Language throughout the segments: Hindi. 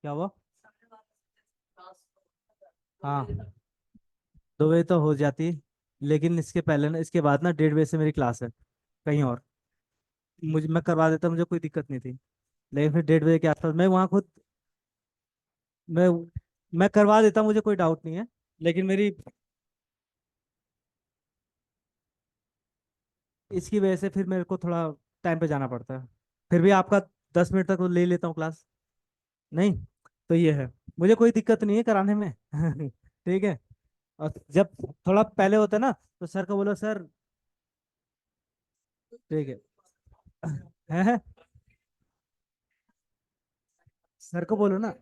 क्या हुआ? हाँ, 2 बजे तो हो जाती, लेकिन इसके पहले ना, इसके बाद ना 1:30 बजे से मेरी क्लास है कहीं और। मुझे मैं करवा देता, मुझे कोई दिक्कत नहीं थी। लेकिन फिर 1:30 बजे के आसपास मैं वहाँ खुद, मैं मैं करवा देता, मुझे कोई डाउट नहीं है। लेकिन मेरी इसकी वजह से फिर मेरे को थोड़ा टाइम पे जाना पड़ता है। फिर भी आपका 10 मिनट तक तो ले लेता हूँ क्लास। नहीं, तो ये है, मुझे कोई दिक्कत नहीं है कराने में। ठीक है। और जब थोड़ा पहले होता है ना, तो सर को बोलो सर। ठीक है। है। सर को बोलो ना।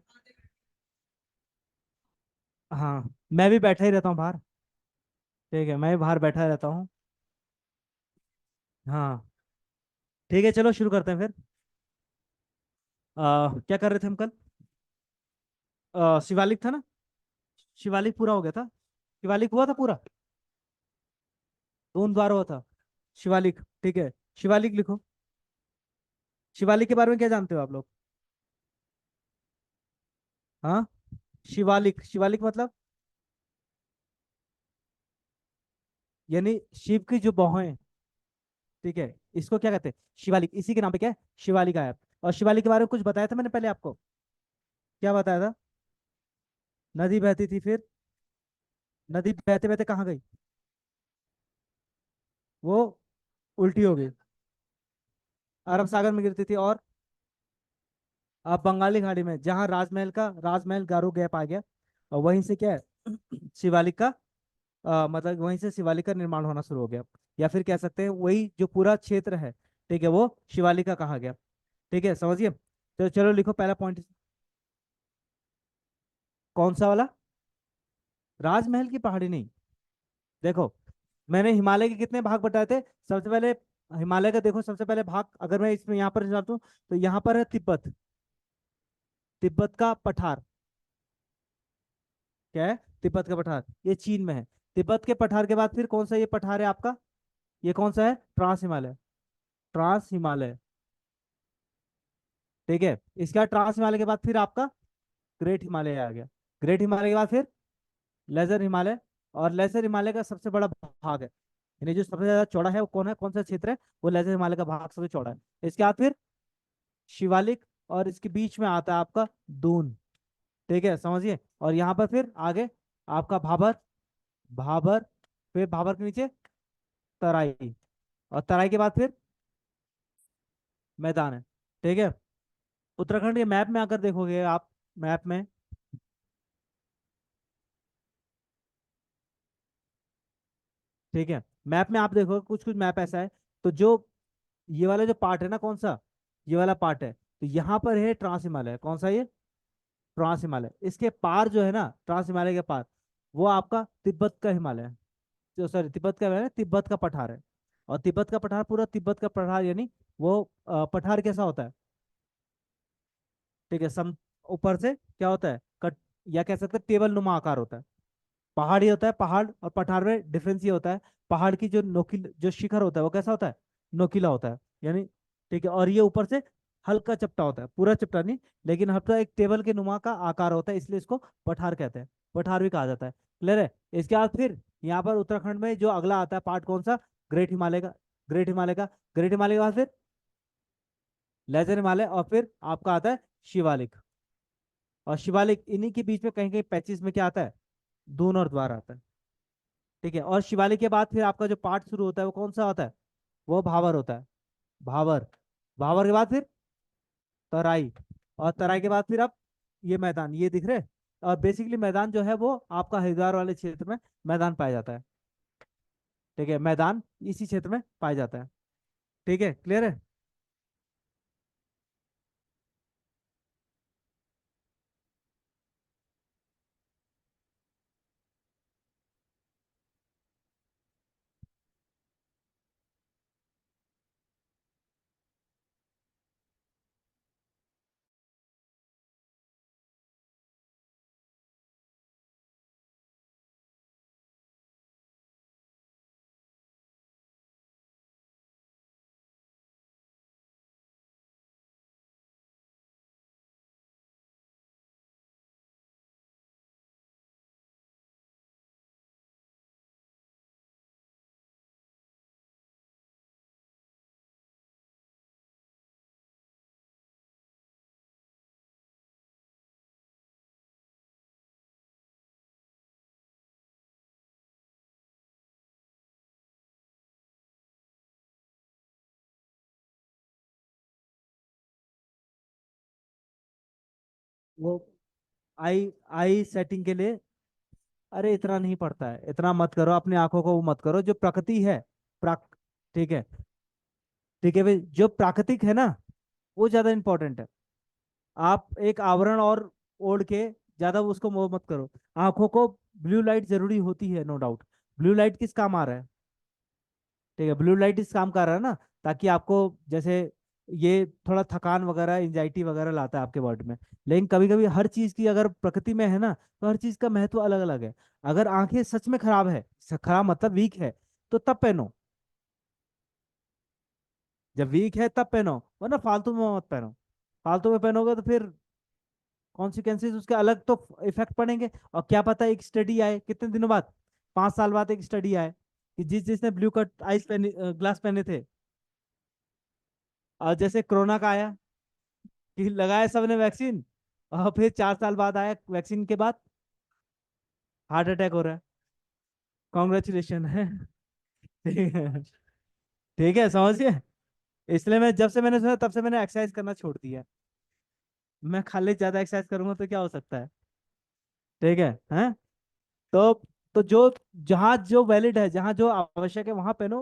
हाँ, मैं भी बैठा ही रहता हूँ बाहर। ठीक है, मैं भी बाहर बैठा रहता हूँ। हाँ। ठीक है, चलो शुरू करते हैं फिर। क्या कर रहे थे हम कल? शिवालिक था ना? शिवालिक पूरा हो गया था? शिवालिक हुआ था पूरा? दो द्वार हुआ था। शिवालिक, ठीक है। शिवालिक लिखो। शिवालिक के बारे में क्या जानते हो आप लोग? हाँ। शिवालिक, शिवालिक मतलब यानी शिव की जो बाहें। ठीक है, इसको क्या कहते हैं? शिवालिक, इसी के नाम पे क्या है? शिवालिक आया। और शिवालिक के बारे में कुछ बताया था मैंने पहले आपको? क्या बताया था? नदी बहती थी, फिर नदी बहते बहते कहाँ गई? वो उल्टी हो गई, अरब सागर में गिरती थी। और अब बंगाली खाड़ी में, जहाँ राजमहल गारो गैप आ गया, और वहीं से क्या है? शिवालिक का मतलब वहीं से शिवालिक का निर्माण होना शुरू हो गया। या फिर कह सकते हैं वही जो पूरा क्षेत्र है, ठीक है, वो शिवालिक का कहा गया। ठीक है, समझिए। तो चलो लिखो पहला पॉइंट। कौन सा वाला? राजमहल की पहाड़ी नहीं। देखो, मैंने हिमालय के कितने भाग बताए थे सबसे पहले? हिमालय का देखो, सबसे पहले भाग अगर मैं इसमें यहाँ पर जाता हूँ, तो यहाँ पर है तिब्बत। तिब्बत का पठार। क्या है? तिब्बत का पठार, ये चीन में है। तिब्बत के पठार के बाद फिर कौन सा ये पठार है आपका? ये कौन सा है? ट्रांस हिमालय। ट्रांस हिमालय। ठीक है। इसके बाद ट्रांस हिमालय के बाद फिर आपका ग्रेट हिमालय आ गया। ग्रेट हिमालय के बाद फिर लेजर हिमालय। और लेजर हिमालय का सबसे बड़ा भाग है, यानी जो सबसे ज्यादा चौड़ा है वो कौन है, कौन सा क्षेत्र है? वो लेजर हिमालय का भाग सबसे चौड़ा है। इसके बाद फिर शिवालिक, और इसके बीच में आता है आपका दून। ठीक है, समझिए। और यहाँ पर फिर आगे आपका भाबर। भाबर, फिर भाबर के नीचे तराई। और तराई के बाद फिर मैदान है। ठीक है। उत्तराखंड के मैप में अगर देखोगे आप, मैप में, ठीक है, मैप में आप देखो कुछ कुछ मैप ऐसा है। तो जो ये वाला जो पार्ट है ना, कौन सा? ये वाला पार्ट है, तो यहाँ पर है ट्रांस हिमालय। कौन सा ये? ट्रांस हिमालय। इसके पार जो है ना, ट्रांस हिमालय के पार, वो आपका तिब्बत का हिमालय है। जो सॉरी, तिब्बत का है, तिब्बत का पठार है। और तिब्बत का पठार, पूरा तिब्बत का पठार, यानी वो पठार कैसा होता है? ठीक है, सम ऊपर से क्या होता है? कट, या कह सकते हैं टेबल नुमा आकार होता है। पहाड़ी होता है, पहाड़ और पठार में डिफरेंस ये होता है, पहाड़ की जो नोकिल जो शिखर होता है वो कैसा होता है? नोकीला होता है, यानी। ठीक है, और ये ऊपर से हल्का चपटा होता है, पूरा चपटा नहीं, लेकिन हल्का एक टेबल के नुमा का आकार होता है, इसलिए इसको पठार कहते हैं। पठार भी कहा जाता है। क्लियर है? इसके बाद फिर यहाँ पर उत्तराखंड में जो अगला आता है पार्ट, कौन सा? ग्रेट हिमालय का। ग्रेट हिमालय का। ग्रेट हिमालय के बाद फिर लेजर हिमालय, और फिर आपका आता है शिवालिक। और शिवालिक इन्हीं के बीच में कहीं कहीं पैचेस में क्या आता है? दून और द्वार आता है। ठीक है। और शिवालिक के बाद फिर आपका जो पार्ट शुरू होता है वो कौन सा होता है? वो भावर होता है। भावर। भावर के बाद फिर तराई। और तराई के बाद फिर आप ये मैदान, ये दिख रहे? और बेसिकली मैदान जो है वो आपका हरिद्वार वाले क्षेत्र में मैदान पाया जाता है। ठीक है, मैदान इसी क्षेत्र में पाया जाता है। ठीक है, क्लियर है? वो आई आई सेटिंग के लिए। अरे इतना नहीं पड़ता है, इतना मत करो, अपनी आंखों को वो मत करो, जो प्रकृति है। प्राक ठीक है। ठीक है भाई, जो प्राकृतिक है ना, वो ज्यादा इंपॉर्टेंट है। आप एक आवरण और ओढ़ के ज्यादा उसको वो मत करो। आंखों को ब्लू लाइट जरूरी होती है, नो डाउट। ब्लू लाइट किस काम आ रहा है? ठीक है, ब्लू लाइट इस काम कर रहा है ना, ताकि आपको जैसे ये थोड़ा थकान वगैरह एंजाइटी वगैरह लाता है आपके बॉडी में। लेकिन कभी कभी हर चीज की अगर प्रकृति में है ना, तो हर चीज का महत्व अलग अलग है। अगर आंखें सच में खराब है, खराब मतलब वीक है, तो तब पहनो। जब वीक है तब पहनो, वरना फालतू में मत पहनो। फालतू में पहनोगे तो फिर कॉन्सिक्वेंसेज उसके अलग तो इफेक्ट पड़ेंगे। और क्या पता एक स्टडी आए कितने दिनों बाद, 5 साल बाद एक स्टडी आए कि जिसने ब्लू कट आइस पहने, ग्लास पहने थे, और जैसे कोरोना का आया कि लगाया सबने वैक्सीन, और फिर 4 साल बाद आया वैक्सीन के बाद हार्ट अटैक हो रहा है। कॉन्ग्रेचुलेशन है। ठीक है। ठीक है, समझ गए। इसलिए मैं जब से मैंने सुना तब से मैंने एक्सरसाइज करना छोड़ दिया है। मैं खाली ज्यादा एक्सरसाइज करूंगा तो क्या हो सकता है? ठीक है, हैं? तो तो जो जहाँ जो वैलिड है, जहाँ जो आवश्यक है वहां पहनो,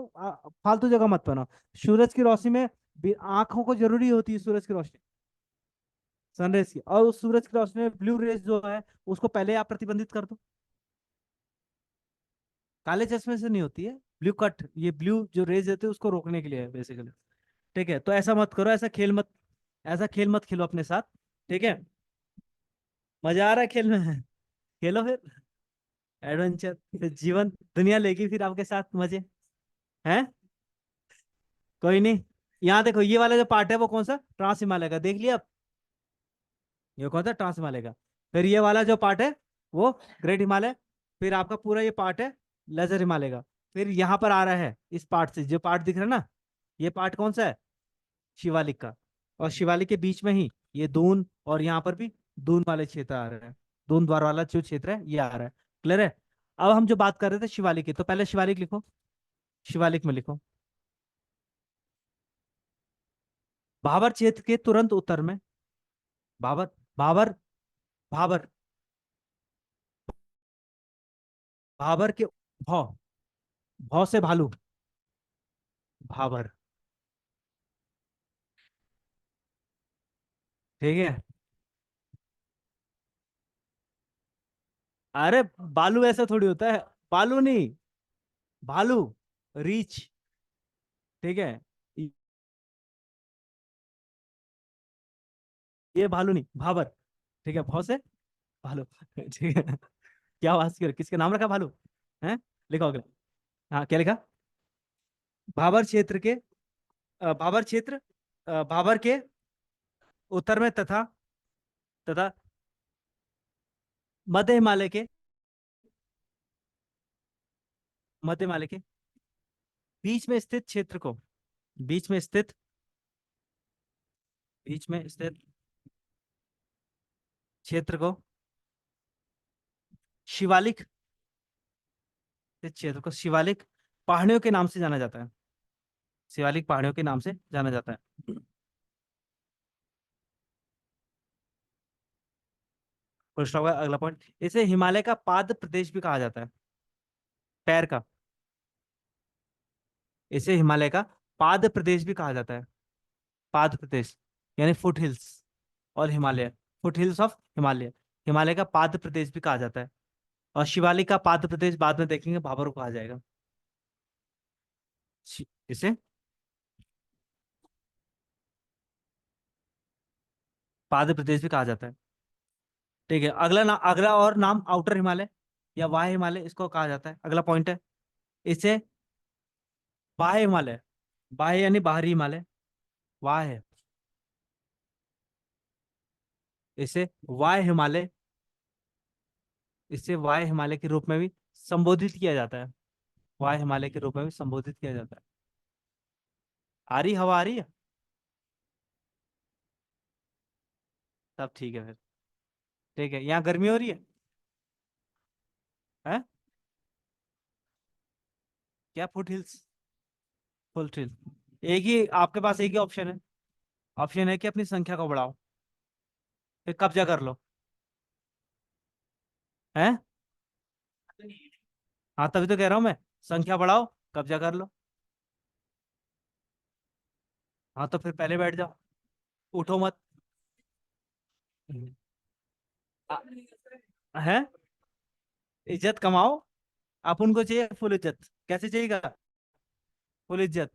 फालतू जगह मत पहनो। सूरज की रोशनी में आंखों को जरूरी होती है सूरज की रोशनी, सनरेज की। और उस सूरज की रोशनी में ब्लू रेज जो है, उसको पहले आप प्रतिबंधित कर दो। काले चश्मे से नहीं होती है, ब्लू कट, ये ब्लू जो रेज देते हैं उसको रोकने के लिए है बेसिकली। ठीक है, तो ऐसा मत करो, ऐसा खेल मत, ऐसा खेल मत खेलो अपने साथ। ठीक है। मजा आ रहा है खेल में? खेलो फिर, एडवेंचर, फिर जीवन दुनिया लेगी फिर आपके साथ मजे। हैं? कोई नहीं। यहाँ देखो, ये वाला जो पार्ट है वो कौन सा, ट्रांस हिमालय का, देख लिया आप? ये कौन सा, ट्रांस हिमालय का। फिर ये वाला जो पार्ट है वो ग्रेट हिमालय। फिर आपका पूरा ये पार्ट है लेजर हिमालय का। फिर यहाँ पर आ रहा है इस पार्ट से जो पार्ट दिख रहा है ना, ये पार्ट कौन सा है? शिवालिक का। और शिवालिक के बीच में ही ये दून, और यहाँ पर भी दून वाले क्षेत्र आ रहे हैं। दून द्वार वाला जो क्षेत्र है ये आ रहा है। क्लियर है? अब हम जो बात कर रहे थे शिवालिक की, तो पहले शिवालिक लिखो। शिवालिक में लिखो, भाबर क्षेत्र के तुरंत उत्तर में। भाबर, भाबर, भाबर, भाबर के भौ, भौ से भालू, भाबर। ठीक है। अरे बालू ऐसा थोड़ी होता है, बालू नहीं, भालू, रीछ। ठीक है। ये भालू नहीं, भाबर। ठीक है, भौ से भालू। ठीक है। क्या आवाज कर, किसके नाम रखा भालू? है? लिखा होगा। हाँ, क्या लिखा? भाबर क्षेत्र के, भाबर क्षेत्र, भाबर के उत्तर में तथा, तथा मध्य हिमालय के, मध्य हिमालय के बीच में स्थित क्षेत्र को, बीच में स्थित, बीच में स्थित क्षेत्र को शिवालिक, इस क्षेत्र को शिवालिक पहाड़ियों के नाम से जाना जाता है। शिवालिक पहाड़ियों के नाम से जाना जाता है। प्रश्न होगा अगला पॉइंट, इसे हिमालय का पाद प्रदेश भी कहा जाता है। पैर का, इसे हिमालय का पाद प्रदेश भी कहा जाता है। पाद प्रदेश यानी फुट हिल्स, और Himalaya, foot hills of Himalaya, Himalaya का पाद प्रदेश भी कहा जाता है। और शिवालिक का पाद प्रदेश बाद में देखेंगे भाबर को कहा जाएगा। इसे पाद प्रदेश भी कहा जाता है। ठीक है, अगला और नाम आउटर हिमालय या वाह हिमालय इसको कहा जाता है। अगला पॉइंट है, इसे वाह हिमालय, वाह यानी बाहरी हिमालय, वाह है, इसे वाह हिमालय, इसे वाह हिमालय के रूप में भी संबोधित किया जाता है। वाह हिमालय के रूप में भी संबोधित किया जाता है। आ रही हवा, आ रही है? तब ठीक है फिर। ठीक है, यहाँ गर्मी हो रही है? क्या फुट हिल्स, फुट हिल? एक ही आपके पास, एक ही ऑप्शन है। ऑप्शन है कि अपनी संख्या को बढ़ाओ, फिर कब्जा कर लो। है। हाँ तभी तो कह रहा हूं मैं, संख्या बढ़ाओ, कब्जा कर लो। हाँ तो फिर पहले बैठ जाओ, उठो मत। है, इज्जत कमाओ। आप उनको चाहिए फुल इज्जत, कैसे चाहिएगा फुल इज्जत?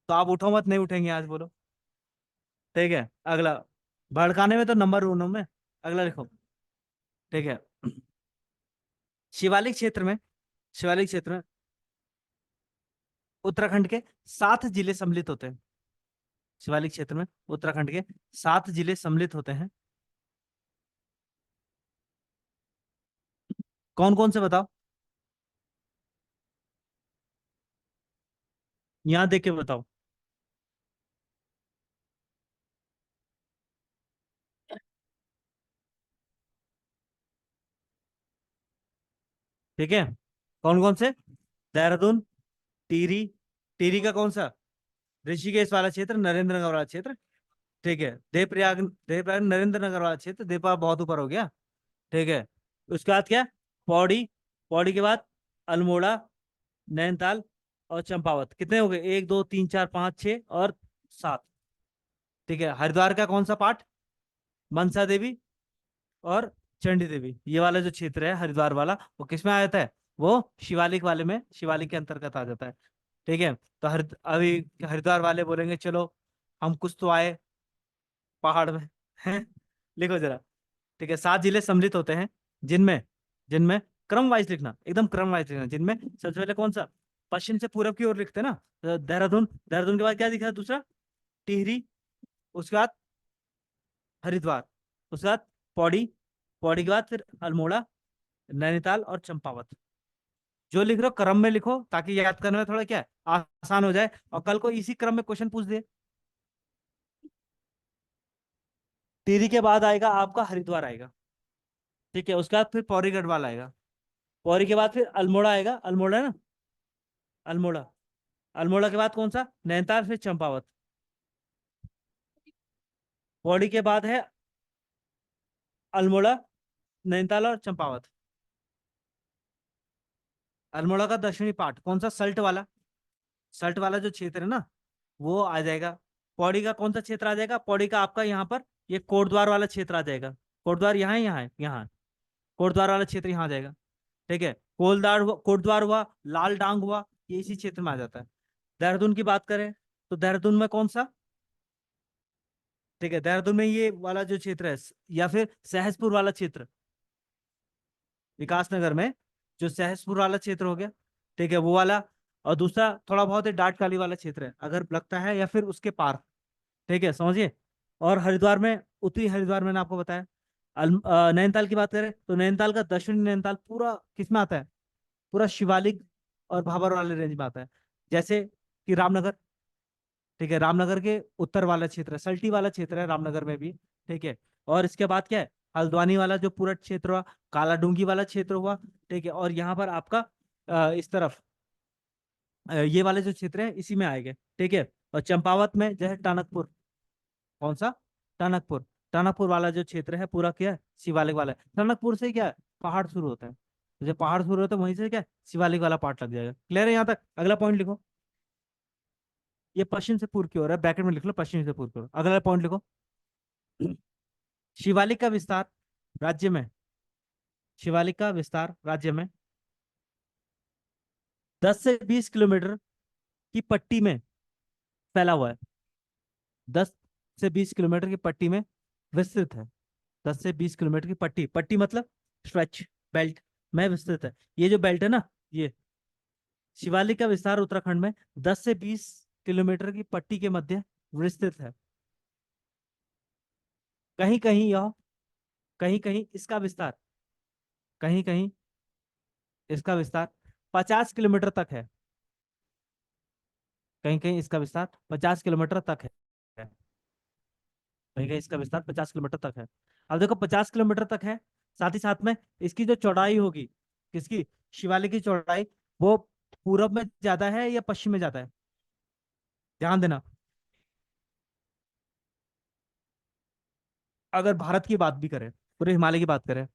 तो आप उठो मत, नहीं उठेंगे आज बोलो। ठीक है, अगला। भड़काने में तो नंबर 1 हूं मैं। अगला लिखो। ठीक है। शिवालिक क्षेत्र में, शिवालिक क्षेत्र में उत्तराखंड के 7 जिले सम्मिलित होते हैं। शिवालिक क्षेत्र में उत्तराखंड के 7 जिले सम्मिलित होते हैं। कौन कौन से बताओ? यहां देख के बताओ। ठीक है, कौन कौन से? देहरादून, टिहरी। टिहरी का कौन सा? ऋषिकेश वाला क्षेत्र, नरेंद्र नगर वाला क्षेत्र। ठीक है, देवप्रयाग, देवप्रयाग नरेंद्र नगर वाला क्षेत्र, देवप्रयाग बहुत ऊपर हो गया। ठीक है, उसके बाद क्या? पौड़ी। पौड़ी के बाद अल्मोड़ा, नैनीताल और चंपावत। कितने हो गए? 1 2 3 4 5 6 और 7। ठीक है, हरिद्वार का कौन सा पार्ट? मनसा देवी और चंडी देवी, ये वाला जो क्षेत्र है हरिद्वार वाला, वो किस में आ जाता है? वो शिवालिक वाले में, शिवालिक के अंतर्गत आ जाता है। ठीक है, तो अभी हरिद्वार वाले बोलेंगे चलो हम कुछ तो आए पहाड़ में। हैं, लिखो जरा। ठीक है, 7 जिले सम्मिलित होते हैं, जिनमें, जिनमें क्रम वाइज लिखना, एकदम क्रम वाइज लिखना। जिनमें सबसे पहले कौन सा? पश्चिम से पूरब की ओर लिखते हैं ना, तो देहरादून। देहरादून के बाद क्या दिखा दूसरा? टिहरी। उसके बाद हरिद्वार। उसके बाद पौड़ी। पौड़ी के बाद फिर अल्मोड़ा, नैनीताल और चंपावत। जो लिख रहे हो क्रम में लिखो, ताकि याद करने में थोड़ा क्या है, आसान हो जाए, और कल को इसी क्रम में क्वेश्चन पूछ दे। टिहरी के बाद आएगा आपका हरिद्वार आएगा। ठीक है, उसके बाद फिर पौड़ी गढ़वाल आएगा। पौड़ी के बाद फिर अल्मोड़ा आएगा, अल्मोड़ा है ना, अल्मोड़ा। अल्मोड़ा के बाद कौन सा? नैनीताल, फिर चंपावत। पौड़ी के बाद है अल्मोड़ा, नैनीताल और चंपावत। अल्मोड़ा का दक्षिणी पार्ट कौन सा? सल्ट वाला, सल्ट वाला जो क्षेत्र है ना, वो आ जाएगा। पौड़ी का कौन सा क्षेत्र आ जाएगा? पौड़ी का आपका यहाँ पर ये कोटद्वार वाला क्षेत्र आ जाएगा। कोटद्वार यहाँ है, यहाँ है, यहाँ है। कोटद्वार वाला क्षेत्र यहाँ आ जाएगा। ठीक है, कोलदार हुआ, कोटद्वार हुआ, लाल डांग हुआ, ये इसी क्षेत्र में आ जाता है। देहरादून की बात करें, तो देहरादून में कौन सा? ठीक है, देहरादून में ये वाला जो क्षेत्र है, या फिर सहसपुर वाला क्षेत्र, विकासनगर में जो सहसपुर वाला क्षेत्र हो गया। ठीक है, वो वाला। और दूसरा थोड़ा बहुत है डाटकाली वाला क्षेत्र है, अगर लगता है, या फिर उसके पार। ठीक है, समझिए। और हरिद्वार में, उत्तरी हरिद्वार मैंने आपको बताया। नैनीताल की बात करें, तो नैनीताल का दक्षिणी नैनीताल पूरा किस में आता है? पूरा शिवालिक और भाबर वाले रेंज में आता है। जैसे कि रामनगर। ठीक है, रामनगर के उत्तर वाला क्षेत्र है, सल्टी वाला क्षेत्र है रामनगर में भी। ठीक है, और इसके बाद क्या है? हल्द्वानी वाला जो पूरा क्षेत्र हुआ, कालाडूंगी वाला क्षेत्र हुआ। ठीक है, और यहाँ पर आपका इस तरफ ये वाले जो क्षेत्र है इसी में आएंगे। ठीक है, और चंपावत में जो है टनकपुर। कौन सा? टनकपुर। टनकपुर वाला जो क्षेत्र है पूरा क्या है? शिवालिक वाला है। टनकपुर से क्या है? पहाड़ शुरू होता है, तो जब पहाड़ शुरू होता है वहीं से क्या है? शिवालिक वाला पार्ट लग जाएगा। क्लियर है यहाँ तक? अगला पॉइंट लिखो। ये पश्चिम से पूर्व की ओर है, ब्रैकेट में लिख लो, पश्चिम से पूर्व की ओर। अगला पॉइंट लिखो। शिवालिक का विस्तार राज्य में, शिवालिक का विस्तार राज्य में 10 से 20 किलोमीटर की पट्टी में फैला हुआ है। 10 से 20 किलोमीटर की पट्टी में विस्तृत है। 10 से 20 किलोमीटर की पट्टी, पट्टी मतलब स्ट्रेच, बेल्ट में विस्तृत है। ये जो बेल्ट है ना, ये शिवालिक का विस्तार उत्तराखंड में 10 से 20 किलोमीटर की पट्टी के मध्य विस्तृत है। कहीं कहीं यह, कहीं कहीं इसका विस्तार, कहीं कहीं इसका विस्तार 50 किलोमीटर तक है। कहीं कहीं इसका विस्तार 50 किलोमीटर तक है। कहीं कहीं इसका विस्तार 50 किलोमीटर तक है। अब देखो 50 किलोमीटर तक है, साथ ही साथ में इसकी जो चौड़ाई होगी, किसकी? शिवालिक की चौड़ाई, वो पूरब में ज्यादा है या पश्चिम में ज्यादा है? ध्यान देना। अगर भारत की बात भी करें, पूरे हिमालय की बात करें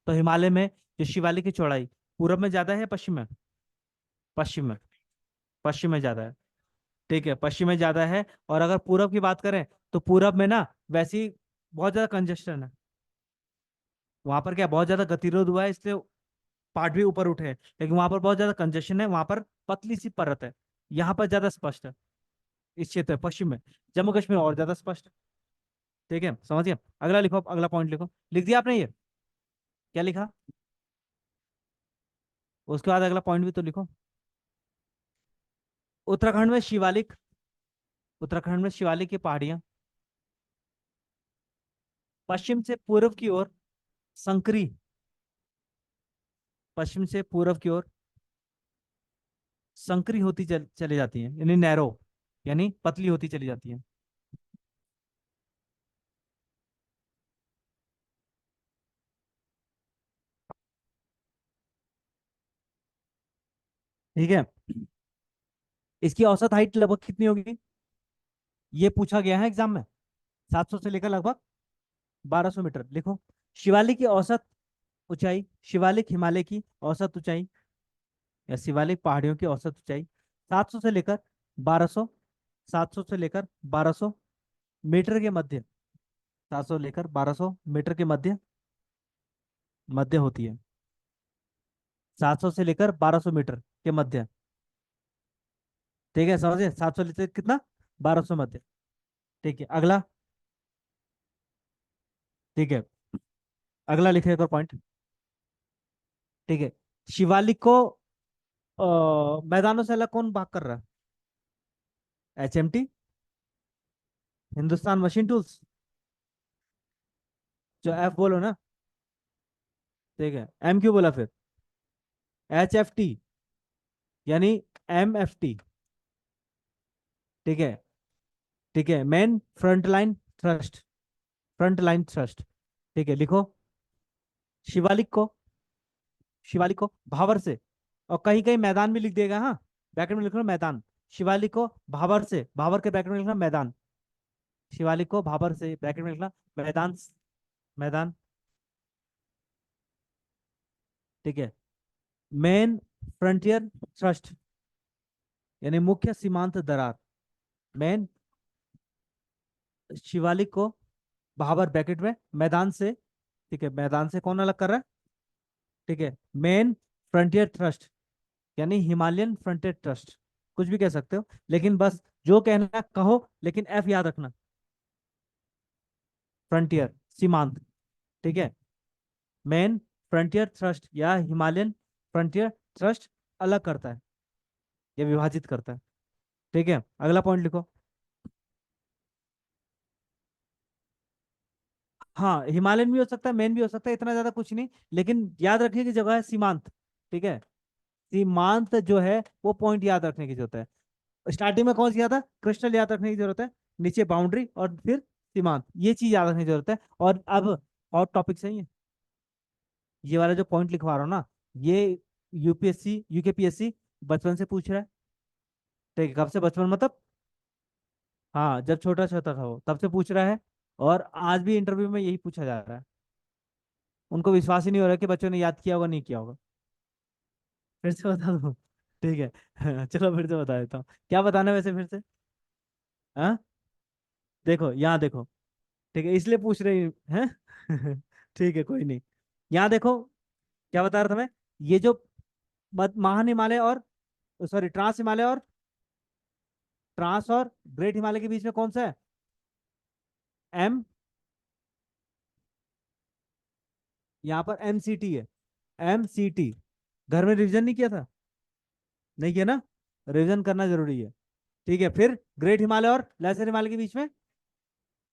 तो हिमालय में जो शिवालिक की चौड़ाई पूरब में ज्यादा है या पश्चिम में? पश्चिम में। पश्चिम में ज्यादा है। ठीक है, पश्चिम में ज्यादा है। और अगर पूरब की बात करें तो पूरब में ना वैसे ही बहुत ज्यादा कंजेस्शन है। वहां पर क्या बहुत ज्यादा गतिरोध हुआ है, इसलिए पहाड़ भी ऊपर उठे हैं। लेकिन वहां पर बहुत ज्यादा कंजेशन है, वहां पर पतली सी परत है। यहाँ पर ज्यादा स्पष्ट है। इस क्षेत्र में, पश्चिम में। जम्मू कश्मीर और ज्यादा स्पष्ट है। ठीक है, समझिए। अगला लिखो, अगला पॉइंट लिखो। लिख दिया आपने ये? क्या लिखा? उसके बाद अगला पॉइंट भी तो लिखो। उत्तराखंड में शिवालिक, उत्तराखंड में शिवालिक की पहाड़ियां पश्चिम से पूर्व की ओर संकरी, पश्चिम से पूर्व की ओर संकरी होती चली जाती है, यानी नैरो, यानी पतली होती चली जाती है। ठीक है। इसकी औसत हाइट लगभग कितनी होगी? ये पूछा गया है एग्जाम में। 700 से लेकर लगभग 1200 मीटर लिखो। शिवालिक की औसत ऊंचाई, शिवालिक हिमालय की औसत ऊंचाई या शिवालिक पहाड़ियों की औसत ऊंचाई 700 से लेकर 1200, 700 से लेकर 1200 मीटर के मध्य, 700 लेकर 1200 मीटर के मध्य, मध्य होती है। 700 से लेकर 1200 मीटर के मध्य। ठीक है, समझे? 700 लेकर कितना? 1200 मध्य। ठीक है, अगला। ठीक है, अगला लिखे एक और पॉइंट। ठीक है, शिवालिक को मैदानों से अलग कौन भाग कर रहा है? HMT, Hindustan machine tools. जो F बोलो ना। ठीक है, M क्यों बोला फिर? HFT, यानी MFT। ठीक है। ठीक है, main front line thrust, front line thrust. ठीक है, लिखो। शिवालिक को, शिवालिक को भावर से, और कहीं कहीं मैदान भी लिख देगा, हाँ। ब्रैकेट में लिख लो मैदान। शिवालिक को भावर से, भावर के ब्रैकेट में लिखना मैदान। शिवालिक को भावर से ब्रैकेट में लिखना मैदान, मैदान। ठीक है, मेन फ्रंटियर थ्रस्ट, यानी मुख्य सीमांत दरार। मेन, शिवालिक को भाबर ब्रैकेट में मैदान से। ठीक है, मैदान से कौन अलग कर रहा है? ठीक है, मेन फ्रंटियर थ्रस्ट, यानी हिमालयन फ्रंटियर थ्रस्ट। कुछ भी कह सकते हो, लेकिन बस जो कहना है कहो, लेकिन एफ याद रखना। फ्रंटियर, सीमांत। ठीक है, मेन फ्रंटियर थ्रस्ट या हिमालयन फ्रंटियर थ्रस्ट अलग करता है या विभाजित करता है। ठीक है, अगला पॉइंट लिखो। हाँ, हिमालयन भी हो सकता है, मेन भी हो सकता है, इतना ज्यादा कुछ नहीं। लेकिन याद रखिए कि जगह है सीमांत। ठीक है, सीमांत जो है वो पॉइंट याद रखने की जरूरत है। स्टार्टिंग में कौन सी याद है? क्रिस्टल याद रखने की जरूरत है। नीचे बाउंड्री और फिर सीमांत, ये चीज याद रखने की जरूरत है। और अब हॉट टॉपिक सही है, ये वाला जो पॉइंट लिखवा रहा हूँ ना, ये UPSC UKPSC बचपन से पूछ रहा है। ठीक है, कब से बचपन मतलब? हाँ, जब छोटा छोटा था वो तब से पूछ रहा है। और आज भी इंटरव्यू में यही पूछा जा रहा है। उनको विश्वास ही नहीं हो रहा कि बच्चों ने याद किया होगा, नहीं किया होगा। फिर से बता दूं? ठीक है चलो फिर से बता देता हूँ। क्या बताना है वैसे फिर से? हाँ, देखो यहाँ देखो। ठीक है, इसलिए पूछ रही हैं ठीक है, कोई नहीं। यहाँ देखो, क्या बता रहा था मैं? ये जो महान हिमालय और, सॉरी, ट्रांस हिमालय और, ट्रांस और ग्रेट हिमालय के बीच में कौन सा है? एम, यहाँ पर MCT है। MCT। घर में रिवीजन नहीं किया था? नहीं किया ना? रिवीजन करना जरूरी है। ठीक है, फिर ग्रेट हिमालय और लेसर हिमालय के बीच में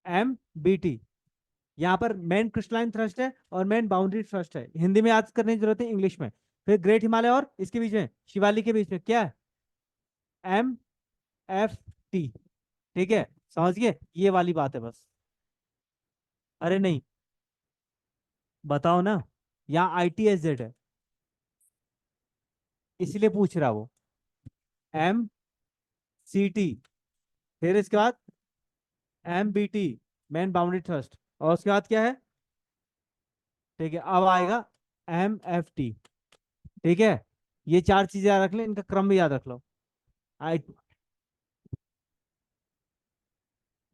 MBT। यहाँ पर मेन क्रिस्टलाइन थ्रस्ट है और मेन बाउंड्री थ्रस्ट है। हिंदी में याद करने की जरूरत है, इंग्लिश में। फिर ग्रेट हिमालय और इसके बीच में, शिवालिक के बीच में क्या है? MFT। ठीक है, समझिए, ये वाली बात है बस। अरे नहीं, बताओ ना। यहाँ ITSZ है, इसलिए पूछ रहा वो। MCT, फिर इसके बाद MBT, मेन बाउंड्री थ्रस्ट, और उसके बाद क्या है? ठीक है, अब आएगा MFT। ठीक है, ये चार चीजें याद रख ले, इनका क्रम भी याद रख लो। आई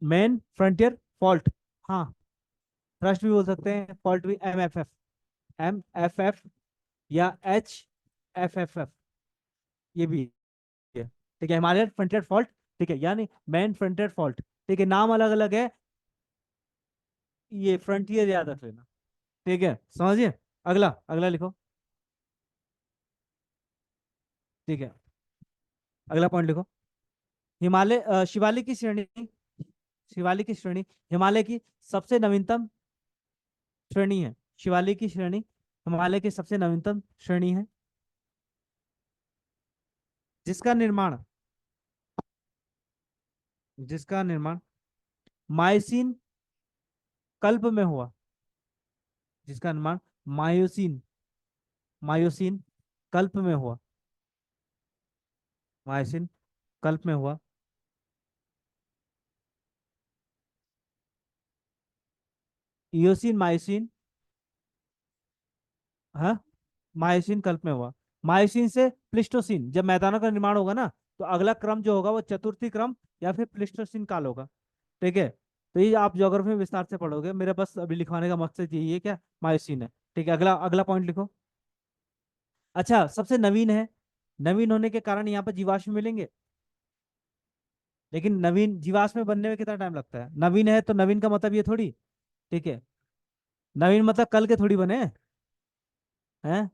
मेन, फ्रंटियर, फॉल्ट। हाँ, थ्रस्ट भी बोल सकते हैं, फॉल्ट भी MFF। MFF या HFFF, ये भी है। ठीक है, हिमालयन फ्रंटियर फॉल्ट। ठीक है, यानी मेन फ्रंटियर फॉल्ट। ठीक है, नाम अलग अलग है, ये फ्रंटियर याद रख लेना। ठीक है, समझिए। अगला अगला लिखो। ठीक है, अगला पॉइंट लिखो। हिमालय शिवालिक की श्रेणी, शिवालिक की श्रेणी हिमालय की सबसे नवीनतम श्रेणी है। शिवालिक की श्रेणी हिमालय की सबसे नवीनतम श्रेणी है, जिसका निर्माण, जिसका निर्माण मायोसीन कल्प में हुआ। जिसका निर्माण मायोसीन, मायोसीन कल्प में हुआ, मायोसीन कल्प में हुआ। इयोसीन मायोसीन, हाँ, मायोसीन कल्प में हुआ। मायोसीन से प्लिस्टोसिन, जब मैदानों का निर्माण होगा ना, तो अगला क्रम जो होगा वो चतुर्थी क्रम या फिर प्लिस्टोसिन काल होगा। ठीक है, तो ये आप ज्योग्राफी में विस्तार से पढ़ोगे, मेरे बस अभी लिखवाने का मकसद यही है, क्या मायोसीन है। ठीक है, अगला अगला पॉइंट लिखो। अच्छा, सबसे नवीन है, नवीन होने के कारण यहाँ पर जीवाश्म मिलेंगे। लेकिन नवीन जीवाश्म बनने में कितना टाइम लगता है? नवीन है तो नवीन का मतलब ये थोड़ी, ठीक है, नवीन मतलब कल के थोड़ी बने हैं,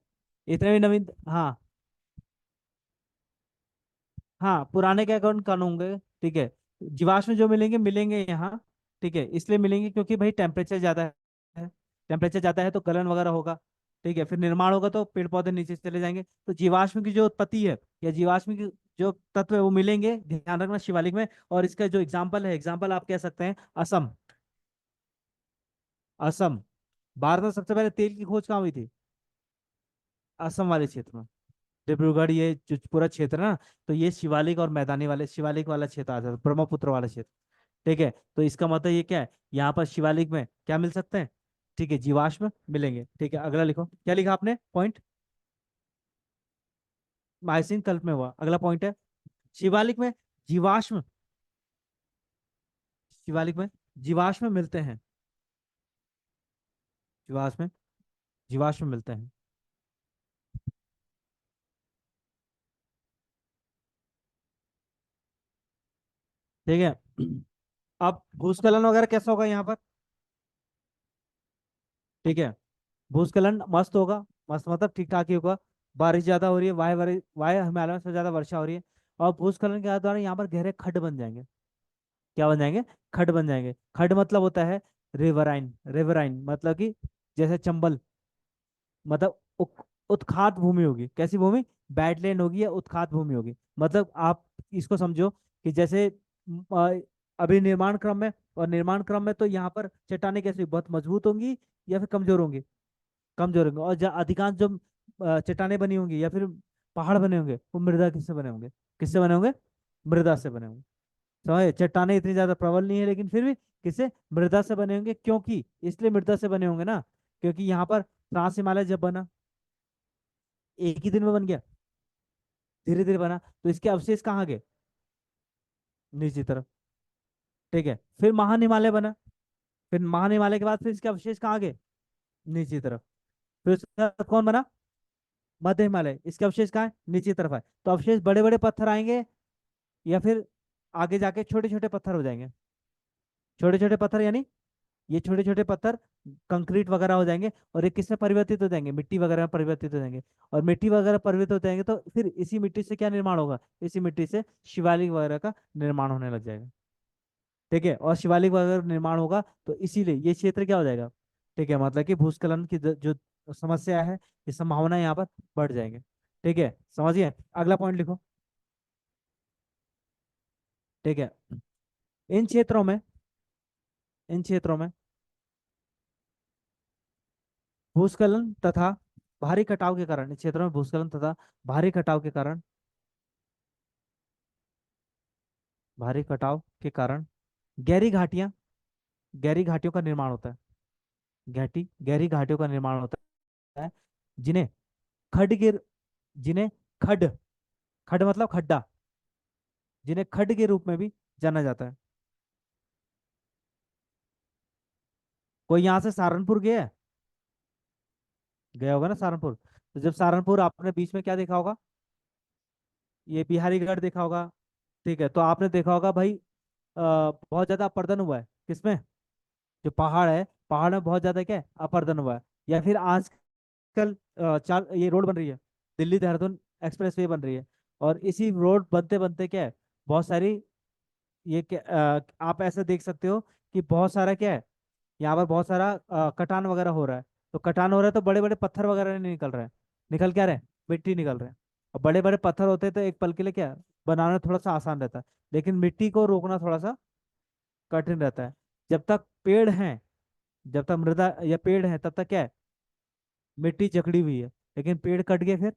इतने भी नवीन, हाँ। हाँ, पुराने के अकाउंट कौन होंगे? ठीक है, जीवाश्म जो मिलेंगे मिलेंगे यहाँ। ठीक है, इसलिए मिलेंगे क्योंकि भाई टेम्परेचर ज्यादा है, टेम्परेचर ज्यादा है तो गलन वगैरह होगा। ठीक है, फिर निर्माण होगा तो पेड़ पौधे नीचे चले जाएंगे, तो जीवाश्म की जो उत्पत्ति है या जीवाश्म की जो तत्व है वो मिलेंगे, ध्यान रखना, शिवालिक में। और इसका जो एग्जाम्पल है, एग्जाम्पल आप कह सकते हैं असम। असम, भारत में सबसे पहले तेल की खोज कहाँ हुई थी? असम वाले क्षेत्र में, डिब्रूगढ़, ये जो पूरा क्षेत्र है ना, तो ये शिवालिक और मैदानी वाले, शिवालिक वाला क्षेत्र आ जाता है, ब्रह्मपुत्र वाला क्षेत्र। ठीक है, तो इसका मतलब ये क्या है, यहाँ पर शिवालिक में क्या मिल सकते हैं? ठीक है, जीवाश्म मिलेंगे। ठीक है, अगला लिखो, क्या लिखा आपने पॉइंट? माइसिन कल्प में हुआ, अगला पॉइंट है शिवालिक में जीवाश्म, शिवालिक में जीवाश्म मिलते हैं, जीवाश्म, जीवाश्म मिलते हैं। ठीक है, अब भूस्खलन वगैरह कैसा होगा यहाँ पर? ठीक है, भूस्खलन मस्त होगा, मस्त मतलब ठीक ठाक ही होगा। बारिश ज्यादा हो रही है, वायु हिमालय में सबसे ज्यादा वर्षा हो रही है, और भूस्खलन के द्वारा यहाँ पर गहरे खड्ड बन जाएंगे। क्या बन जाएंगे? खड्ड बन जाएंगे। खड्ड मतलब होता है रिवराइन, रिवराइन मतलब कि जैसे चंबल, मतलब उत्खात भूमि होगी। कैसी भूमि? बैडलैंड होगी या उत्खात भूमि होगी। मतलब आप इसको समझो कि जैसे अभी निर्माण क्रम में, और निर्माण क्रम में तो यहाँ पर चट्टानें कैसी, बहुत मजबूत होंगी या फिर कमजोर होंगी? कमजोर होंगे। और अधिकांश जो चट्टानें बनी होंगी या फिर पहाड़ बने होंगे, वो मृदा किससे बने होंगे? किससे बने होंगे? मृदा से बने होंगे। समझे, चट्टानें इतनी ज्यादा प्रबल नहीं है, लेकिन फिर भी किससे? मृदा से बने होंगे। क्योंकि इसलिए मृदा से बने होंगे ना, क्योंकि यहाँ पर ट्रांस हिमालय जब बना, एक ही दिन में बन गया? धीरे धीरे बना, तो इसके अवशेष कहाँ गए? नीचे तरफ। ठीक है, फिर महान हिमालय बना, फिर महान हिमालय के बाद फिर इसके अवशेष कहाँ गए? नीचे तरफ। फिर उसके बाद कौन बना? मध्य हिमालय, इसके अवशेष कहाँ है? नीचे तरफ है। तो अवशेष बड़े बड़े पत्थर आएंगे या फिर आगे जाके छोटे छोटे पत्थर हो जाएंगे? छोटे छोटे पत्थर, यानी ये छोटे छोटे पत्थर कंक्रीट वगैरह हो जाएंगे, और ये किसमें परिवर्तित हो जाएंगे? मिट्टी वगैरह में परिवर्तित हो जाएंगे। और मिट्टी वगैरह परिवर्तित हो जाएंगे तो फिर इसी मिट्टी से क्या निर्माण होगा? इसी मिट्टी से शिवालिक वगैरह का निर्माण होने लग जाएगा। ठीक है, और शिवालिक वगैरह निर्माण होगा तो इसीलिए ये क्षेत्र क्या हो जाएगा? ठीक है, मतलब कि भूस्खलन की जो समस्या है, ये संभावना यहाँ पर बढ़ जाएंगे। ठीक है, समझिए। अगला पॉइंट लिखो। ठीक है, इन क्षेत्रों में, इन क्षेत्रों में भूस्खलन तथा भारी कटाव के कारण, इस क्षेत्रों में भूस्खलन तथा भारी कटाव के कारण, भारी कटाव के कारण गहरी घाटियां, गहरी घाटियों का निर्माण होता है। घाटी, गहरी घाटियों का निर्माण होता है, जिन्हें खड के जिन्हें खड, खड मतलब खड्डा, जिन्हें खड के रूप में भी जाना जाता है। कोई यहाँ से सहारनपुर गया है? गया होगा ना सहारनपुर। तो जब सहारनपुर, आपने बीच में क्या देखा होगा? ये बिहारीगढ़ देखा होगा। ठीक है, तो आपने देखा होगा भाई, बहुत ज्यादा अपर्दन हुआ है किसमें? जो पहाड़ है, पहाड़ में बहुत ज्यादा क्या है, अपर्दन हुआ है। या फिर आजकल चार ये रोड बन रही है, दिल्ली देहरादून एक्सप्रेस वे बन रही है, और इसी रोड बनते बनते क्या है, बहुत सारी ये क्या, आप ऐसा देख सकते हो कि बहुत सारा क्या है, यहाँ पर बहुत सारा कटान वगैरह हो रहा है। तो कटान हो रहा है तो बड़े बड़े पत्थर वगैरह नहीं निकल रहे हैं, निकल क्या रहे हैं, मिट्टी निकल रहे हैं। और बड़े बड़े पत्थर होते हैं तो एक पल के लिए क्या है, बनाना थोड़ा सा आसान रहता है, लेकिन मिट्टी को रोकना थोड़ा सा कठिन रहता है। जब तक पेड़ हैं, जब तक मृदा या पेड़ है, तब तक क्या है, मिट्टी जकड़ी हुई है, लेकिन पेड़ कट गए फिर।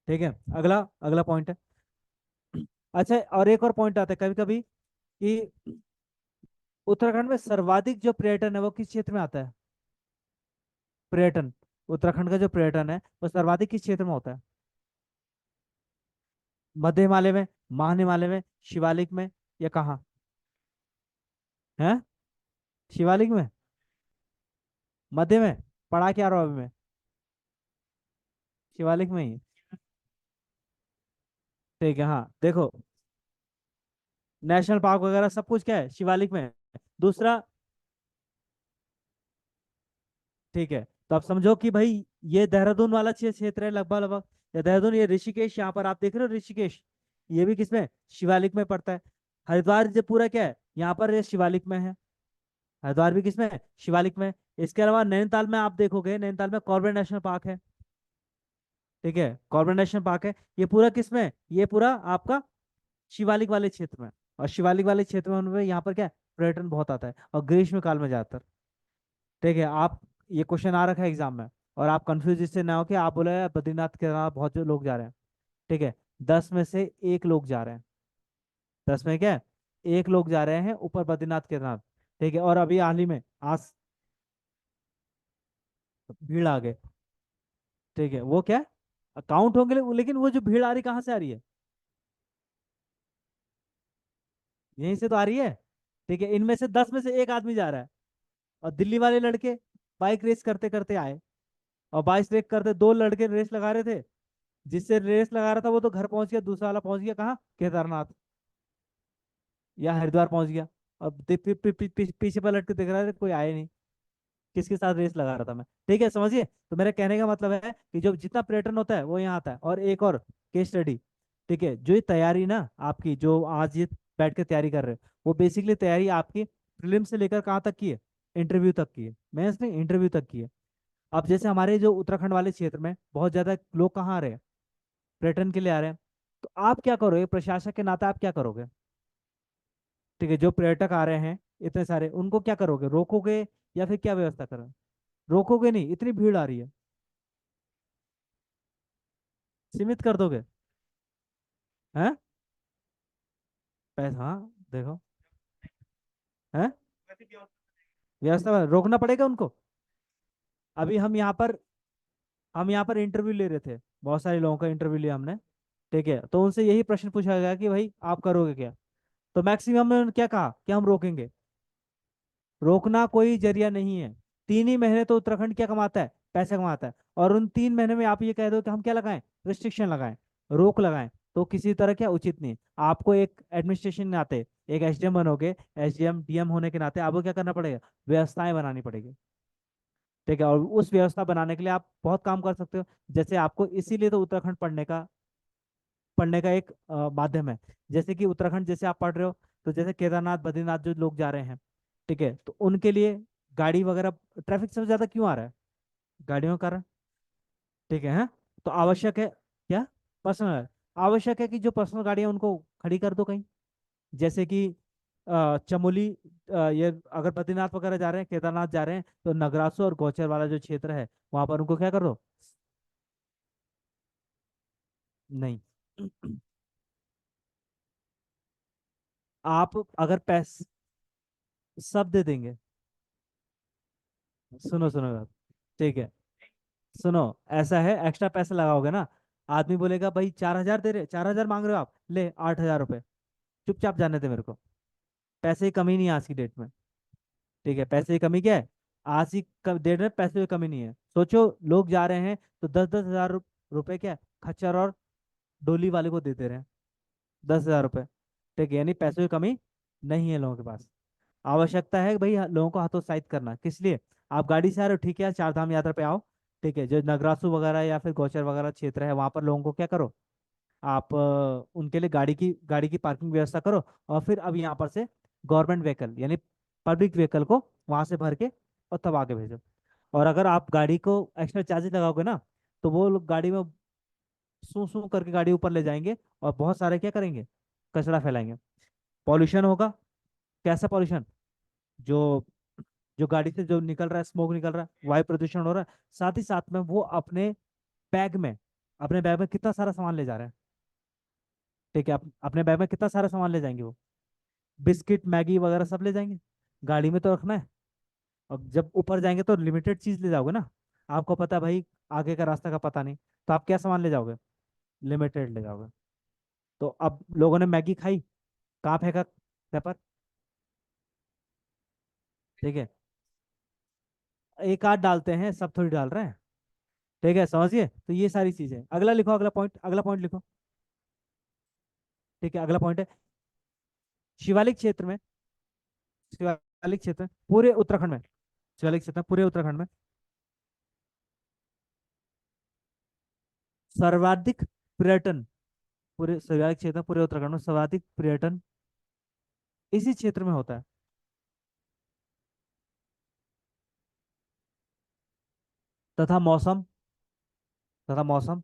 ठीक है, अगला अगला पॉइंट है। अच्छा, और एक और पॉइंट आता है कभी कभी कि उत्तराखंड में सर्वाधिक जो पर्यटन है वो किस क्षेत्र में आता है? पर्यटन, उत्तराखंड का जो पर्यटन है वो सर्वाधिक किस क्षेत्र में होता है? मध्य हिमालय में, महा हिमालय में, शिवालिक में, या कहाँ है? शिवालिक में, मध्य में, पड़ा क्या रहा अभी में? शिवालिक में ही। ठीक है, हाँ देखो, नेशनल पार्क वगैरह सब कुछ क्या है, शिवालिक में है। दूसरा, ठीक है, तो आप समझो कि भाई ये देहरादून वाला क्षेत्र है लगभग लगभग, या देहरादून, ये ऋषिकेश, यहाँ पर आप देख रहे हो ऋषिकेश, ये भी किसमें, शिवालिक में पड़ता है। हरिद्वार जो पूरा क्या है, यहाँ पर ये शिवालिक में है। हरिद्वार भी किसमें है, शिवालिक में। इसके अलावा नैनीताल में आप देखोगे, नैनीताल में कॉर्बेट नेशनल पार्क है। ठीक है, कॉर्बेट नेशनल पार्क है, ये पूरा किसमें है? ये पूरा आपका शिवालिक वाले क्षेत्र में। और शिवालिक वाले क्षेत्र में उनमें यहाँ पर क्या है, पर्यटन बहुत आता है, और ग्रीष्म काल में ज्यादातर। ठीक है, आप, ये क्वेश्चन आ रखा है एग्जाम में, और आप कंफ्यूज इससे ना हो कि आप बोले यार बद्रीनाथ केदारनाथ बहुत जो लोग जा रहे हैं। ठीक है, 10 में से एक लोग जा रहे हैं, 10 में क्या है, एक लोग जा रहे हैं ऊपर बद्रीनाथ केदारनाथ। ठीक है, और अभी हाल ही में आज भीड़ आ गए। ठीक है, वो क्या अकाउंट होंगे, लेकिन वो जो भीड़ आ रही कहाँ से आ रही है? यहीं से तो आ रही है। ठीक है, इनमें से 10 में से एक आदमी जा रहा है, और दिल्ली वाले लड़के बाइक रेस करते करते आए, और बाइक रेस करते दो लड़के रेस लगा रहे थे, जिससे रेस लगा रहा था वो तो घर पहुंच गया, दूसरा वाला पहुंच गया कहाँ, केदारनाथ या हरिद्वार पहुंच गया। अब पीछे पलट के देख रहा है कोई आया नहीं, किसके साथ रेस लगा रहा था मैं। ठीक है, समझिए, तो मेरे कहने का मतलब है कि जो जितना पर्यटन होता है वो यहाँ आता है। और एक और केस स्टडी, ठीक है, जो ये तैयारी ना आपकी, जो आज ये बैठ के तैयारी कर रहे हो, वो बेसिकली तैयारी आपकी प्रीलिम से लेकर कहाँ तक की है, इंटरव्यू तक की है, मेंस नहीं, इंटरव्यू तक की है। अब जैसे हमारे जो उत्तराखंड वाले क्षेत्र में बहुत ज्यादा लोग कहाँ आ रहे हैं, पर्यटन के लिए आ रहे हैं, तो आप क्या करोगे, प्रशासक के नाते आप क्या करोगे? ठीक है, जो पर्यटक आ रहे हैं इतने सारे, उनको क्या करोगे, रोकोगे या फिर क्या व्यवस्था करोगे? रोकोगे नहीं, इतनी भीड़ आ रही है, सीमित कर दोगे? हैं? पैसा, हाँ, देखो, हैं, व्यवस्था रोकना पड़ेगा उनको। अभी हम यहाँ पर इंटरव्यू ले रहे थे, बहुत सारे लोगों का इंटरव्यू लिया हमने। ठीक है, तो उनसे यही प्रश्न पूछा गया कि भाई आप करोगे क्या? तो मैक्सिमम ने क्या कहा कि हम रोकेंगे। रोकना कोई जरिया नहीं है। 3 ही महीने तो उत्तराखंड क्या कमाता है, पैसा कमाता है, और उन 3 महीने में आप ये कह दो कि हम क्या लगाएं, रिस्ट्रिक्शन लगाएं, रोक लगाएं, तो किसी तरह क्या उचित नहीं। आपको एक एडमिनिस्ट्रेशन के नाते, एक एसडीएम बनोगे, एसडीएम डीएम होने के नाते आपको क्या करना पड़ेगा, व्यवस्थाएं बनानी पड़ेगी। ठीक है, और उस व्यवस्था बनाने के लिए आप बहुत काम कर सकते हो। जैसे आपको इसीलिए तो उत्तराखंड पढ़ने का एक माध्यम है। जैसे कि उत्तराखंड जैसे आप पढ़ रहे हो, तो जैसे केदारनाथ बद्रीनाथ जो लोग जा रहे हैं, ठीक है, तो उनके लिए गाड़ी वगैरह, ट्रैफिक सबसे ज्यादा क्यों आ रहा है, गाड़ियों का कारण। ठीक है, हाँ, तो आवश्यक है क्या, पर्सनल, आवश्यक है कि जो पर्सनल गाड़ियां उनको खड़ी कर दो कहीं। जैसे कि चमोली, ये अगर बद्रीनाथ वगैरह जा रहे हैं, केदारनाथ जा रहे हैं, तो नगरासो और गौचर वाला जो क्षेत्र है वहां पर उनको क्या कर दो। नहीं, आप अगर पैस सब दे देंगे, सुनो सुनो बात। ठीक है, सुनो। ऐसा है, एक्स्ट्रा पैसे लगाओगे ना, आदमी बोलेगा भाई 4 हजार दे रहे, 4 हजार मांग रहे हो आप, ले 8 हजार रुपए। चुपचाप जाने दे मेरे को। पैसे की कमी नहीं है आज की डेट में। ठीक है, पैसे की कमी क्या है? आज की डेट में पैसे की कमी नहीं है। सोचो, लोग जा रहे हैं तो 10-10 हजार रुपए क्या है, खच्चर और डोली वाले को दे दे रहे हैं, 10 हजार रुपए। ठीक है, यानी पैसों की कमी नहीं है लोगों के पास। आवश्यकता है भाई लोगों को हतोत्साहित करना, किस लिए? आप गाड़ी से आ रहे हो, ठीक है, चार धाम यात्रा पे आओ। ठीक है, जो नगरासु वगैरह या फिर गौचर वगैरह क्षेत्र है, वहां पर लोगों को क्या करो, आप उनके लिए गाड़ी की पार्किंग व्यवस्था करो। और फिर अब यहाँ पर से गवर्नमेंट व्हीकल यानी पब्लिक व्हीकल को वहां से भर के और तब आगे भेजो। और अगर आप गाड़ी को एक्स्ट्रा चार्जेस लगाओगे ना, तो वो लोग गाड़ी में सू सू करके गाड़ी ऊपर ले जाएंगे और बहुत सारे क्या करेंगे, कचरा फैलाएंगे। पॉल्यूशन होगा। कैसा पॉल्यूशन? जो जो गाड़ी से जो निकल रहा है, स्मोक निकल रहा है, वायु प्रदूषण हो रहा है। साथ ही साथ में वो बैग में अपने बैग में कितना सारा सामान ले जा रहे हैं। ठीक है, अपने बैग में कितना सारा सामान ले जाएंगे वो, बिस्किट मैगी वगैरह सब ले जाएंगे। गाड़ी में तो रखना है। और जब ऊपर जाएंगे तो लिमिटेड चीज ले जाओगे ना। आपको पता है भाई, आगे का रास्ता का पता नहीं, तो आप क्या सामान ले जाओगे? लिमिटेड ले जाओगे। तो अब लोगों ने मैगी खाई, कहाँ फेंका? पेपर। ठीक है, एक आध डालते हैं, सब थोड़ी डाल रहे हैं। ठीक है, समझिए, तो ये सारी चीजें। अगला लिखो, अगला पॉइंट लिखो। ठीक है, अगला पॉइंट है, शिवालिक क्षेत्र में, शिवालिक क्षेत्र में पूरे उत्तराखंड में, शिवालिक क्षेत्र में पूरे उत्तराखंड में सर्वाधिक पर्यटन, पूरे शिवालिक क्षेत्र में पूरे उत्तराखंड में सर्वाधिक पर्यटन इसी क्षेत्र में होता है। तथा मौसम, तथा मौसम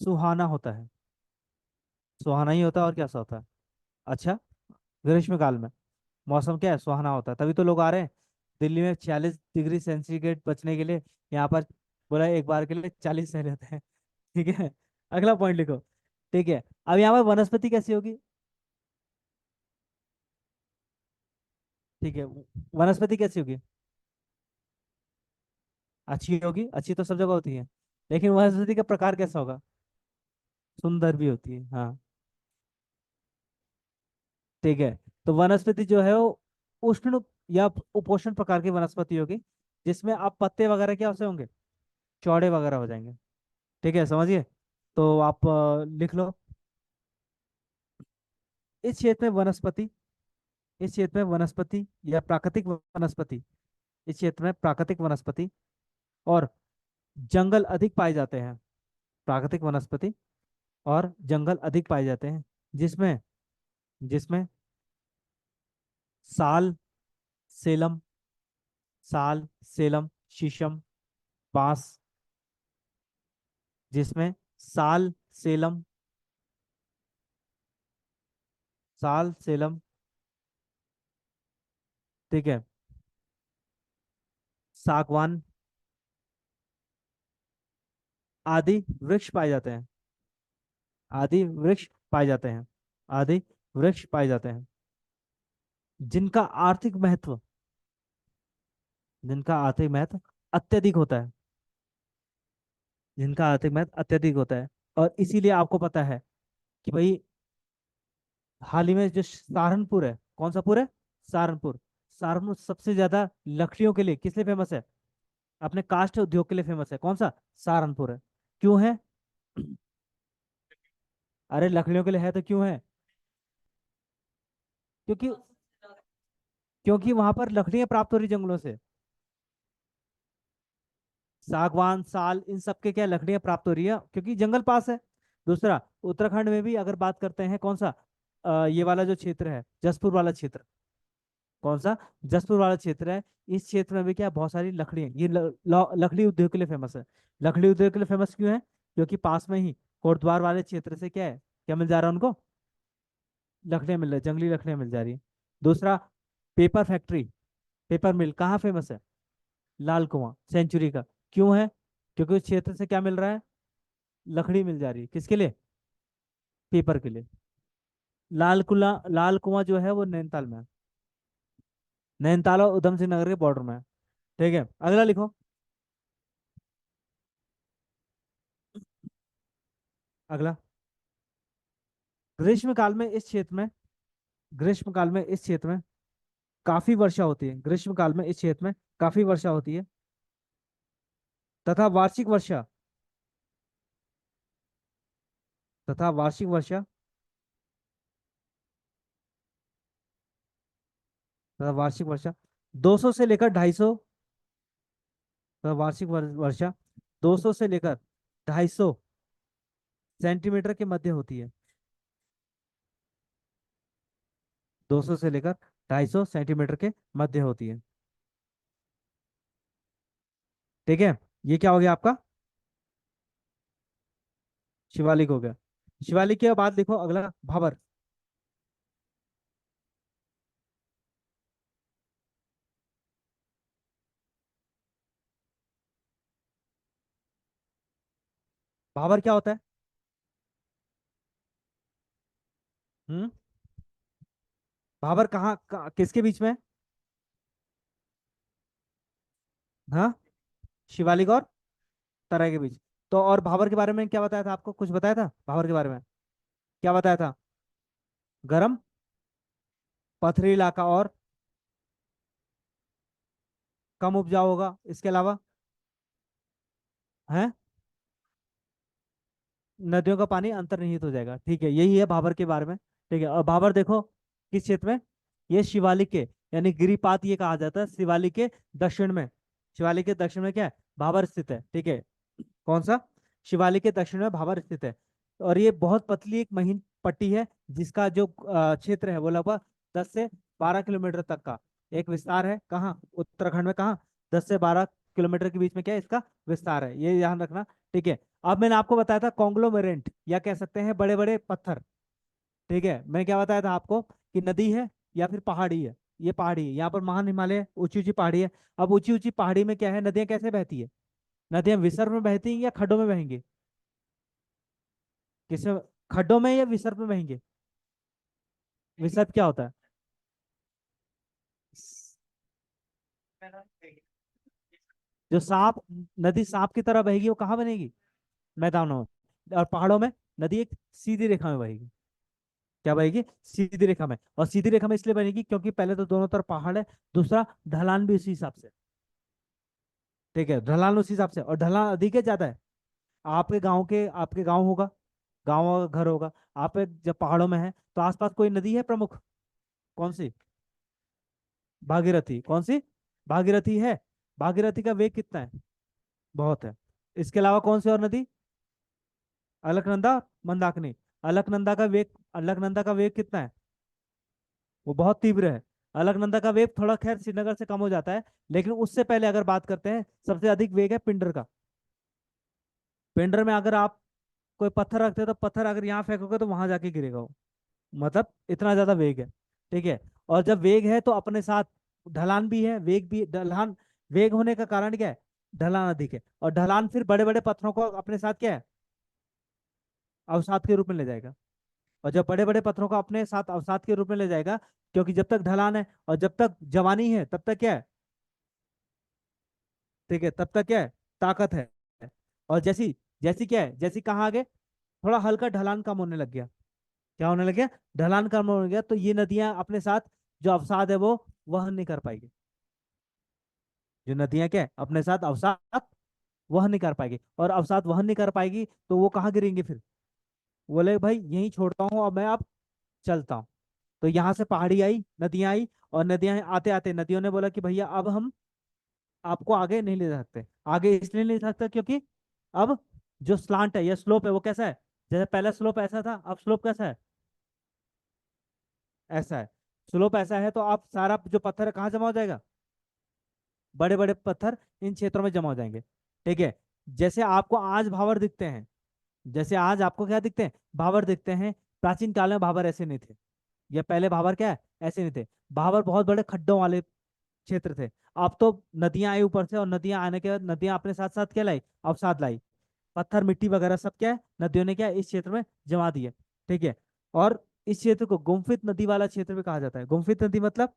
सुहाना होता है। सुहाना ही होता है, और क्या सा होता है? अच्छा, ग्रीष्म काल में मौसम क्या है, सुहाना होता है, तभी तो लोग आ रहे हैं। दिल्ली में 46 डिग्री सेंटीग्रेड बचने के लिए यहाँ पर बोला एक बार के लिए 40 सह लेते हैं। ठीक है, अगला पॉइंट लिखो। ठीक है, अब यहाँ पर वनस्पति कैसी होगी? ठीक है, वनस्पति कैसी होगी? अच्छी होगी, अच्छी तो सब जगह होती है। लेकिन वनस्पति का प्रकार कैसा होगा? सुंदर भी होती है, हाँ। ठीक है, तो वनस्पति जो है वो उष्ण या उपोष्ण प्रकार की वनस्पति होगी, जिसमें आप पत्ते वगैरह क्या से होंगे, चौड़े वगैरह हो जाएंगे। ठीक है, समझिए। तो आप लिख लो, इस क्षेत्र में वनस्पति, इस क्षेत्र में वनस्पति या प्राकृतिक वनस्पति, इस क्षेत्र में प्राकृतिक वनस्पति और जंगल अधिक पाए जाते हैं। प्राकृतिक वनस्पति और जंगल अधिक पाए जाते हैं, जिसमें जिसमें साल, सेलम, साल, सेलम, शीशम, बांस, जिसमें साल, सेलम, साल, सेलम, ठीक है, सागवान आदि वृक्ष पाए जाते हैं। आदि वृक्ष पाए जाते हैं। आदि वृक्ष पाए जाते हैं, जिनका आर्थिक महत्व, जिनका आर्थिक महत्व अत्यधिक होता है, जिनका आर्थिक महत्व अत्यधिक होता है। और इसीलिए आपको पता है कि भाई हाल ही में जो सहारनपुर है, कौन सा पुर है? सहारनपुर। सहारनपुर सबसे ज्यादा लकड़ियों के लिए किस लिए फेमस है? अपने काष्ठ उद्योग के लिए फेमस है। कौन सा? सहारनपुर है। क्यों है? अरे लकड़ियों के लिए है तो क्यों है? क्योंकि क्योंकि वहां पर लकड़ियां प्राप्त हो रही जंगलों से। सागवान, साल, इन सब के क्या लकड़ियां प्राप्त हो रही है, क्योंकि जंगल पास है। दूसरा, उत्तराखंड में भी अगर बात करते हैं, कौन सा, ये वाला जो क्षेत्र है, जसपुर वाला क्षेत्र। कौन सा? जसपुर वाला क्षेत्र है। इस क्षेत्र में भी क्या बहुत सारी लकड़ियां, ये लकड़ी उद्योग के लिए फेमस है। लकड़ी उद्योग के लिए फेमस क्यों है? क्योंकि पास में ही कोटद्वार वाले क्षेत्र से क्या है, क्या मिल जा रहा है उनको? लकड़ियां मिल रही, जंगली लकड़ियां मिल जा रही है। दूसरा, पेपर फैक्ट्री, पेपर मिल कहाँ फेमस है? लाल कुआं, सेंचुरी का। क्यों है? क्योंकि उस क्षेत्र से क्या मिल रहा है? लकड़ी मिल जा रही है, किसके लिए? पेपर के लिए। लाल कुआं जो है वो नैनीताल में है। नैनीताल और उधम सिंह नगर के बॉर्डर में है। ठीक है, अगला लिखो। अगला, ग्रीष्म काल में इस क्षेत्र में, ग्रीष्म काल में इस क्षेत्र में काफी वर्षा होती है। ग्रीष्म काल में इस क्षेत्र में काफी वर्षा होती है तथा वार्षिक वर्षा, तथा वार्षिक वर्षा, तथा वार्षिक वर्षा 200 से लेकर 250, तथा वार्षिक वर्षा 200 से लेकर 250 सेंटीमीटर के मध्य होती है। 200 से लेकर 250 सेंटीमीटर के मध्य होती है। ठीक है, ये क्या हो गया आपका? शिवालिक हो गया। शिवालिक के बाद देखो अगला, भाबर। भाबर क्या होता है? हम्म, भाबर किसके बीच में है? हाँ, शिवालिक और तराई के बीच। तो और भाबर के बारे में क्या बताया था आपको? कुछ बताया था भाबर के बारे में? क्या बताया था? गर्म, पथरी इलाका और कम उपजाऊ होगा, इसके अलावा है नदियों का पानी अंतर्निहित हो जाएगा। ठीक है, यही है भाबर के बारे में। ठीक है, और भाबर देखो किस क्षेत्र में, ये शिवालिक के, यानी गिरिपात ये कहा जाता है, शिवालिक के दक्षिण में। शिवालिक के दक्षिण में क्या है? भाबर स्थित है। ठीक है, कौन सा? शिवालिक के दक्षिण में भाबर स्थित है। और ये बहुत पतली एक महीन पट्टी है, जिसका जो क्षेत्र है वो लगभग 10 से 12 किलोमीटर तक का एक विस्तार है। कहाँ? उत्तराखंड में। कहाँ? 10 से 12 किलोमीटर के बीच में क्या है इसका विस्तार है, ये ध्यान रखना। ठीक है, अब मैंने आपको बताया था कॉन्ग्लोमेरेंट, या कह सकते हैं बड़े बड़े पत्थर। ठीक है, मैं क्या बताया था आपको कि नदी है या फिर पहाड़ी है? ये पहाड़ी है, यहाँ पर महान हिमालय, ऊंची ऊंची पहाड़ी है। अब ऊंची ऊंची पहाड़ी में क्या है, नदियां कैसे बहती है? नदियां विसर्ग में बहती हैं या खड्डों में बहेंगी? किसमें? खड्डों में या विसर्ग में बहेंगे? विसर्ग क्या होता है? जो सांप, नदी सांप की तरह बहेगी वो कहाँ बनेगी? मैदानों में। और पहाड़ों में नदी एक सीधी रेखा में बहेगी। क्या बनेगी? सीधी रेखा में। और सीधी रेखा में इसलिए बनेगी क्योंकि पहले तो दोनों तरफ पहाड़ है, दूसरा ढलान भी उसी हिसाब से। ठीक है, ढलान उसी हिसाब से, और ढलान अधिक है ज्यादा है? आपके गांव होगा, गांव घर होगा। आप जब पहाड़ों में है तो आसपास कोई नदी है प्रमुख? कौन सी? भागीरथी। कौन सी? भागीरथी है। भागीरथी का वेग कितना है? बहुत है। इसके अलावा कौन सी और नदी? अलकनंदा, मंदाकिनी। अलकनंदा का वेग कितना है? वो बहुत तीव्र है। अलकनंदा का वेग थोड़ा खैर श्रीनगर से कम हो जाता है, लेकिन उससे पहले अगर बात करते हैं, सबसे अधिक वेग है पिंडर का। पिंडर में अगर आप कोई पत्थर रखते हो तो पत्थर अगर यहाँ फेंकोगे तो वहां जाके गिरेगा वो, मतलब इतना ज्यादा वेग है। ठीक है, और जब वेग है तो अपने साथ ढलान भी है, वेग भी ढलान। वेग होने का कारण क्या है? ढलान अधिक है, और ढलान फिर बड़े बड़े पत्थरों को अपने साथ क्या है? अवसाद के रूप में ले जाएगा। और जब बड़े बड़े पत्थरों को अपने साथ अवसाद के रूप में ले जाएगा, क्योंकि जब तक ढलान है और जब तक जवानी है तब तक क्या है? ठीक है, तब तक क्या है? ताकत है। और जैसी जैसी क्या है, जैसी कहाँ आगे थोड़ा हल्का ढलान कम होने लग गया, क्या होने लग गया? ढलान कम हो गया, तो ये नदियां अपने साथ जो अवसाद है वो वहन नहीं कर पाएगी। जो नदियां क्या है, अपने साथ अवसाद वहन नहीं कर पाएगी, और अवसाद वहन नहीं कर पाएगी तो वो कहाँ गिरेंगे फिर? बोले भाई यहीं छोड़ता हूँ अब मैं, अब चलता हूँ। तो यहाँ से पहाड़ी आई, नदियां आई, और नदियां आते आते नदियों ने बोला कि भैया अब हम आपको आगे नहीं ले जा सकते। आगे इसलिए नहीं ले जा सकते क्योंकि अब जो स्लांट है या स्लोप है वो कैसा है? जैसे पहले स्लोप ऐसा था, अब स्लोप कैसा है? ऐसा है। स्लोप ऐसा है तो आप सारा जो पत्थर है कहाँ जमा हो जाएगा? बड़े बड़े पत्थर इन क्षेत्रों में जमा हो जाएंगे। ठीक है, जैसे आपको आज भावर दिखते हैं, जैसे आज आपको क्या दिखते हैं? भावर दिखते हैं। प्राचीन काल में भावर ऐसे नहीं थे, या पहले भावर क्या है, ऐसे नहीं थे। भावर बहुत बड़े खड्डों वाले क्षेत्र थे। अब तो नदियां आई ऊपर से, और नदियां आने के बाद नदियां अपने साथ साथ क्या लाई? अवसाद लाई। पत्थर मिट्टी वगैरह सब क्या है, नदियों ने क्या है, इस क्षेत्र में जमा दिए। ठीक है, और इस क्षेत्र को गुम्फित नदी वाला क्षेत्र भी कहा जाता है। गुम्फित नदी मतलब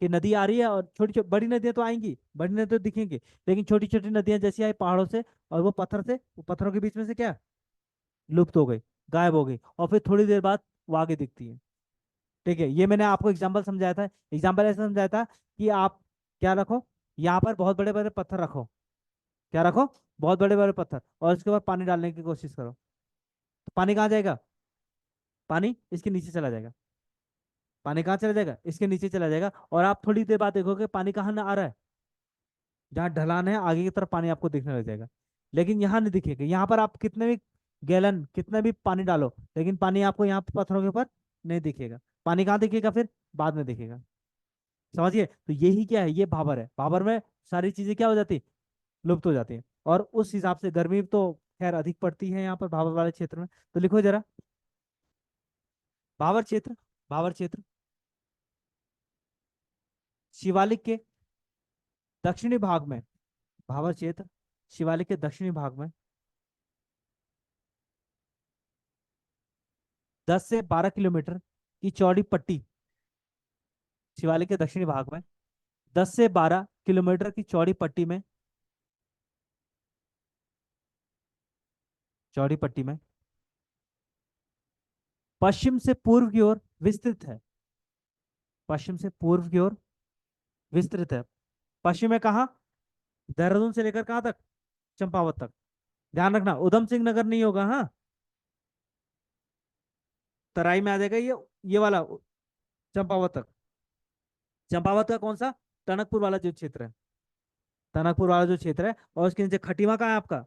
कि नदी आ रही है और छोटी छोटी बड़ी नदियां तो आएंगी, बड़ी नदियां तो दिखेंगी, लेकिन छोटी छोटी नदियां जैसी आई पहाड़ों से, और वो पत्थर से, वो पत्थरों के बीच में से क्या लुप्त हो गई, गायब हो गई, और फिर थोड़ी देर बाद वो आगे दिखती है। ठीक है, ये मैंने आपको एग्जाम्पल समझाया था। एग्जाम्पल ऐसा समझाया था कि आप क्या रखो, यहाँ पर बहुत बड़े बड़े पत्थर रखो, क्या रखो, बहुत बड़े बड़े पत्थर, और उसके बाद पानी डालने की कोशिश करो, तो पानी कहाँ जाएगा, पानी इसके नीचे चला जाएगा, पानी कहाँ चला जाएगा, इसके नीचे चला जाएगा, और आप थोड़ी देर बाद देखोगे पानी कहाँ ना आ रहा है, जहाँ ढलान है आगे की तरफ पानी आपको दिखने लग जाएगा। लेकिन यहाँ नहीं दिखेगा, यहाँ पर आप कितने भी गैलन कितना भी पानी डालो, लेकिन पानी आपको यहाँ पत्थरों के ऊपर नहीं दिखेगा। पानी कहाँ दिखेगा फिर, बाद में दिखेगा। समझिए, तो यही क्या है, ये भाबर है, भाबर में सारी चीजें क्या हो जाती, लुप्त हो जाती है। और उस हिसाब से गर्मी तो खैर अधिक पड़ती है यहाँ पर भाबर वाले क्षेत्र में। तो लिखो जरा, भाबर क्षेत्र, भाबर क्षेत्र शिवालिक के दक्षिणी भाग में, भाबर क्षेत्र शिवालिक के दक्षिणी भाग में 10 से 12 किलोमीटर की चौड़ी पट्टी, शिवालिक के दक्षिणी भाग में 10 से 12 किलोमीटर की चौड़ी पट्टी में, चौड़ी पट्टी में पश्चिम से पूर्व की ओर विस्तृत है, पश्चिम से पूर्व की ओर विस्तृत है। पश्चिम में कहाँ, देहरादून से लेकर कहाँ तक, चंपावत तक। ध्यान रखना उधम सिंह नगर नहीं होगा, हाँ, तराई में आ जाएगा ये वाला चंपावत तक। चंपावत का कौन सा, टनकपुर वाला जो क्षेत्र है, टनकपुर वाला जो क्षेत्र है, और उसके नीचे खटीमा कहाँ है आपका,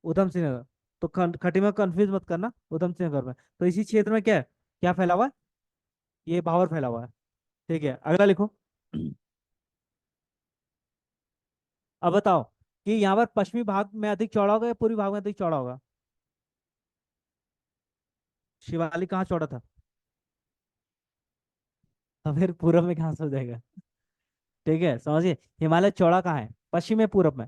उधम सिंह नगर। तो खटीमा कंफ्यूज मत करना उधम सिंह नगर में। तो इसी क्षेत्र में क्या है, क्या फैला हुआ है, ये भावर फैला हुआ है। ठीक है, अगला लिखो। अब बताओ कि यहाँ पर पश्चिमी भाग में अधिक चौड़ा होगा या पूर्वी भाग में अधिक चौड़ा होगा, शिवालिक कहाँ चौड़ा था, तो फिर पूरब में कहाँ से हो जाएगा। ठीक है, समझिए, हिमालय चौड़ा कहाँ है, पश्चिम में पूरब में।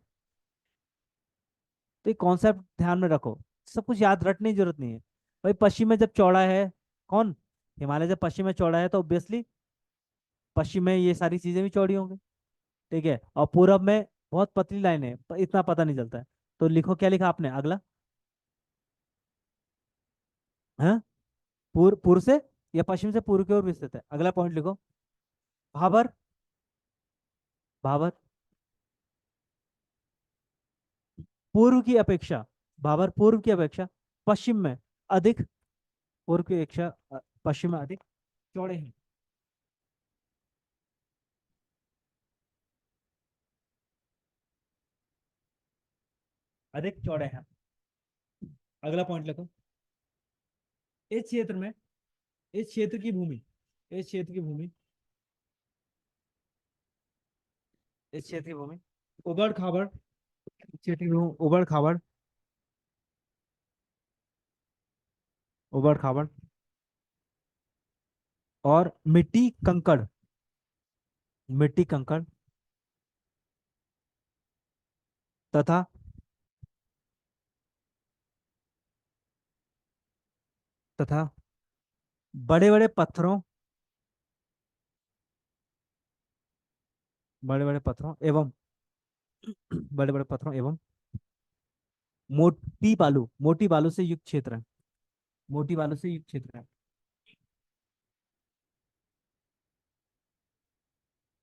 तो ये कॉन्सेप्ट ध्यान में रखो, सब कुछ याद रटने की जरूरत नहीं है। भाई पश्चिम में जब चौड़ा है, कौन, हिमालय जब पश्चिम में चौड़ा है तो ऑब्वियसली पश्चिम में ये सारी चीजें भी चौड़ी होंगी। ठीक है, और पूरब में बहुत पतली लाइन है, इतना पता नहीं चलता है। तो लिखो, क्या लिखा आपने अगला, हाँ, पूर्व, पूर्व से या पश्चिम से पूर्व की ओर विस्तृत है, अगला पॉइंट लिखो। भाबर, भाबर पूर्व की अपेक्षा, भाबर पूर्व की अपेक्षा पश्चिम में अधिक, पूर्व की अपेक्षा पश्चिम में अधिक चौड़े हैं, अधिक चौड़े हैं। अगला पॉइंट लिखो, इस क्षेत्र में, इस क्षेत्र की भूमि, इस क्षेत्र की भूमि, इस क्षेत्र की भूमि उबड़ खाबड़, क्षेत्र की भूमि उबड़ खाबड़, उबड़ खाबड़ और मिट्टी कंकड़, मिट्टी कंकड़ तथा, तथा बड़े बड़े पत्थरों, बड़े बड़े पत्थरों एवं बड़े बड़े पत्थरों एवं मोटी बालू, मोटी बालू से युक्त क्षेत्र है, मोटी बालू से युक्त क्षेत्र है,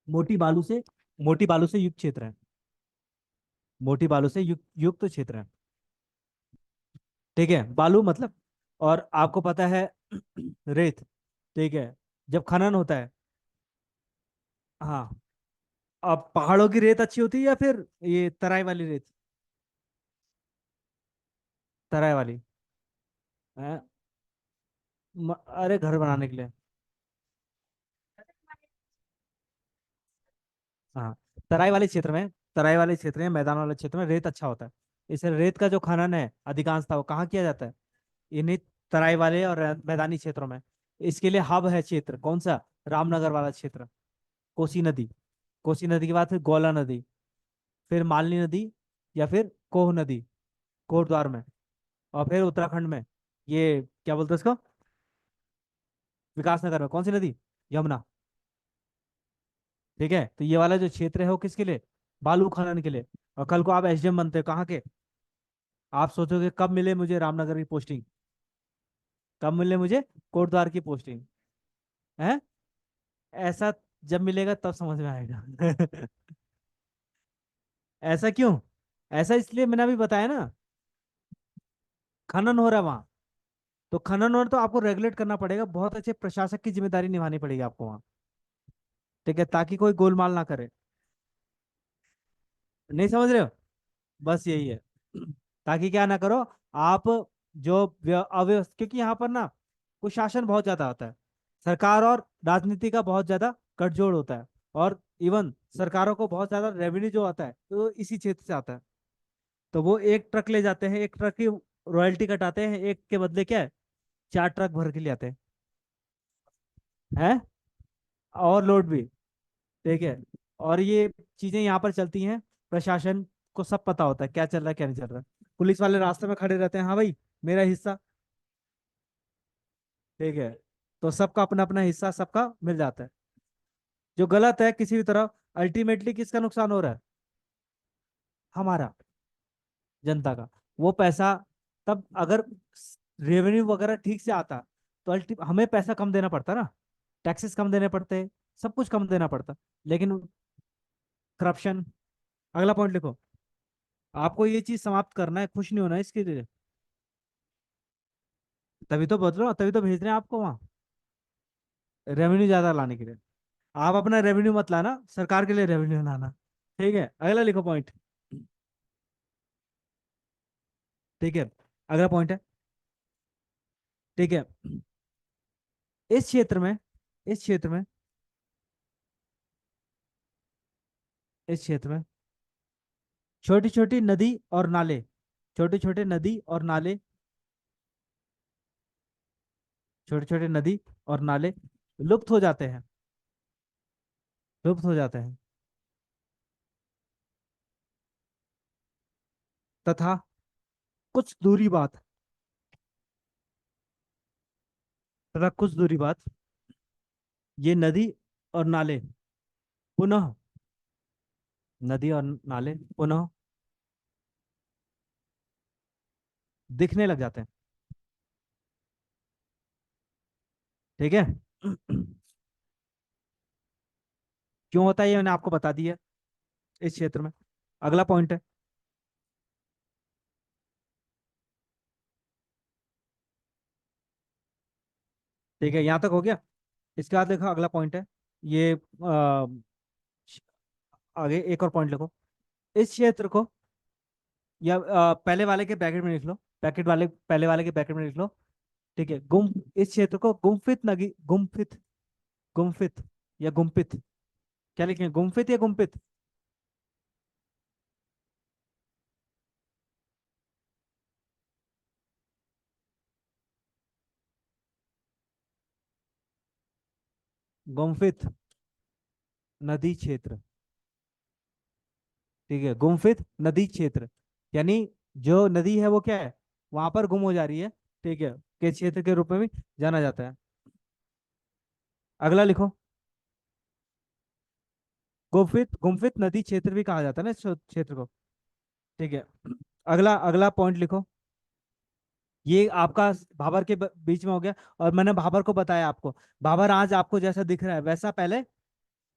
मोटी बालू से, मोटी बालू से युक्त क्षेत्र है, मोटी बालू से युक्त युक्त क्षेत्र है। ठीक है, बालू मतलब, और आपको पता है रेत, ठीक है, जब खनन होता है, हाँ, अब पहाड़ों की रेत अच्छी होती है या फिर ये तराई वाली रेत, तराई वाली, हैं? अरे घर बनाने के लिए, हाँ, तराई वाले क्षेत्र में, तराई वाले क्षेत्र में, मैदान वाले क्षेत्र में रेत अच्छा होता है। इसे रेत का जो खनन है अधिकांशतः वो कहाँ किया जाता है, इन्हीं तराई वाले और मैदानी क्षेत्रों में। इसके लिए हब है क्षेत्र कौन सा, रामनगर वाला क्षेत्र, कोसी नदी, कोसी नदी के बाद फिर गोला नदी, फिर मालनी नदी, या फिर कोह नदी कोटद्वार में, और फिर उत्तराखंड में ये क्या बोलते हैं इसको, विकासनगर में कौन सी नदी, यमुना। ठीक है, तो ये वाला जो क्षेत्र है वो किसके लिए? बालू खनन के लिए। और कल को आप एसडीएम बनते हो कहाँ के? आप सोचोगे कब मिले मुझे रामनगर की पोस्टिंग, कब मिले मुझे कोटद्वार की पोस्टिंग, है? ऐसा जब मिलेगा तब समझ में आएगा। ऐसा क्यों? ऐसा इसलिए मैंने अभी बताया ना, खनन हो रहा है वहां। तो खनन हो रहा, तो आपको रेगुलेट करना पड़ेगा, बहुत अच्छे प्रशासक की जिम्मेदारी निभानी पड़ेगी आपको वहां। ठीक है, ताकि कोई गोलमाल ना करे। नहीं समझ रहे हो? बस यही है। ताकि क्या ना करो आप, जो अव्यवस्था, क्योंकि यहाँ पर ना कुशासन बहुत ज्यादा होता है, सरकार और राजनीति का बहुत ज्यादा गठजोड़ होता है। और इवन सरकारों को बहुत ज्यादा रेवेन्यू जो आता है तो इसी क्षेत्र से आता है। तो वो एक ट्रक ले जाते हैं, एक ट्रक की रॉयल्टी कटाते हैं, एक के बदले क्या है, 4 ट्रक भर के ले आते हैं। और लोड भी। ठीक है। और ये चीजें यहाँ पर चलती हैं, प्रशासन को सब पता होता है क्या चल रहा है क्या नहीं चल रहा है। पुलिस वाले रास्ते में खड़े रहते हैं, हाँ भाई मेरा हिस्सा। ठीक है। तो सबका अपना अपना हिस्सा सबका मिल जाता है। जो गलत है किसी भी तरह, अल्टीमेटली किसका नुकसान हो रहा है? हमारा, जनता का। वो पैसा, तब अगर रेवेन्यू वगैरह ठीक से आता तो अल्टी हमें पैसा कम देना पड़ता ना, टैक्सेस कम देने पड़ते, सब कुछ कम देना पड़ता। लेकिन करप्शन। अगला पॉइंट लिखो। आपको ये चीज समाप्त करना है, खुश नहीं होना है इसके लिए। तभी तो बदलो, तभी तो भेज रहे हैं आपको वहां, रेवेन्यू ज्यादा लाने के लिए। आप अपना रेवेन्यू मत लाना, सरकार के लिए रेवेन्यू लाना। ठीक है, अगला लिखो पॉइंट। ठीक है, अगला पॉइंट है। ठीक है, इस क्षेत्र में, इस क्षेत्र में, इस क्षेत्र में छोटी छोटी नदी और नाले, छोटे छोटे नदी और नाले, छोटे छोटे नदी और नाले लुप्त हो जाते हैं, लुप्त हो जाते हैं। तथा कुछ दूरी बाद, तथा कुछ दूरी बाद ये नदी और नाले पुनः, नदी और नाले पुनः दिखने लग जाते हैं। ठीक है। क्यों होता है ये मैंने आपको बता दिया, इस क्षेत्र में। अगला पॉइंट है। ठीक है, यहां तक हो गया। इसके बाद देखो अगला पॉइंट है। ये आगे एक और पॉइंट लिखो। इस क्षेत्र को, या पहले वाले के ब्रैकेट में लिख लो, पैकेट वाले पहले वाले के ब्रैकेट में लिख लो। ठीक है, इस क्षेत्र को गुम्फित नगी, गुम्फित, गुम्फित या गुम्पित, क्या लिखें, गुम्फित या गुम्पित? गुम्फित नदी क्षेत्र। ठीक है, गुम्फित नदी क्षेत्र, यानी जो नदी है वो क्या है, वहां पर गुम हो जा रही है। ठीक है, के क्षेत्र के रूप में भी जाना जाता है। अगला लिखो। गुम्फित, गुम्फित नदी क्षेत्र भी कहा जाता है ना इस क्षेत्र को। ठीक है, अगला अगला पॉइंट लिखो। ये आपका भाबर के बीच में हो गया। और मैंने भाबर को बताया आपको, भाबर आज आपको जैसा दिख रहा है वैसा पहले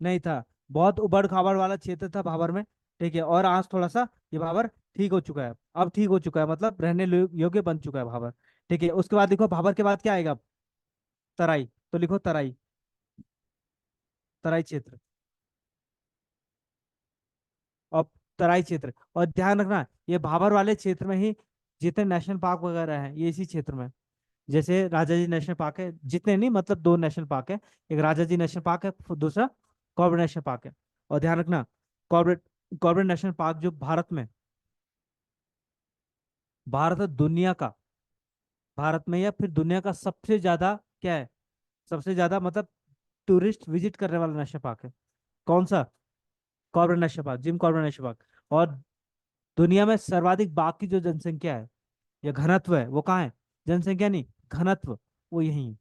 नहीं था। बहुत उबड़ खाबड़ वाला क्षेत्र था भाबर में। ठीक है, और आज थोड़ा सा ये भाबर ठीक हो चुका है, अब ठीक हो चुका है, मतलब रहने योग्य बन चुका है भाबर। ठीक है, उसके बाद देखो भाबर के बाद क्या आएगा अब? तराई। तो लिखो तराई, तराई क्षेत्र। और तराई क्षेत्र, और ध्यान रखना ये भाबर वाले क्षेत्र में ही जितने नेशनल पार्क वगैरह हैं ये इसी क्षेत्र में। जैसे राजा जी नेशनल पार्क है, जितने नहीं मतलब 2 नेशनल पार्क है, एक राजा जी नेशनल पार्क है, दूसरा कॉर्बेट नेशनल पार्क है। और ध्यान रखना, कॉर्बेट, कॉर्बेट नेशनल पार्क जो भारत में, भारत है दुनिया का, भारत में या फिर दुनिया का सबसे ज्यादा क्या है, सबसे ज्यादा मतलब टूरिस्ट विजिट करने वाला नेशनल पार्क है। कौन सा? Corbett national park, Jim Corbett national park. और दुनिया में सर्वाधिक बाघ की जो जनसंख्या है या घनत्व है वो कहाँ है? जनसंख्या नहीं, घनत्व, वो यही है।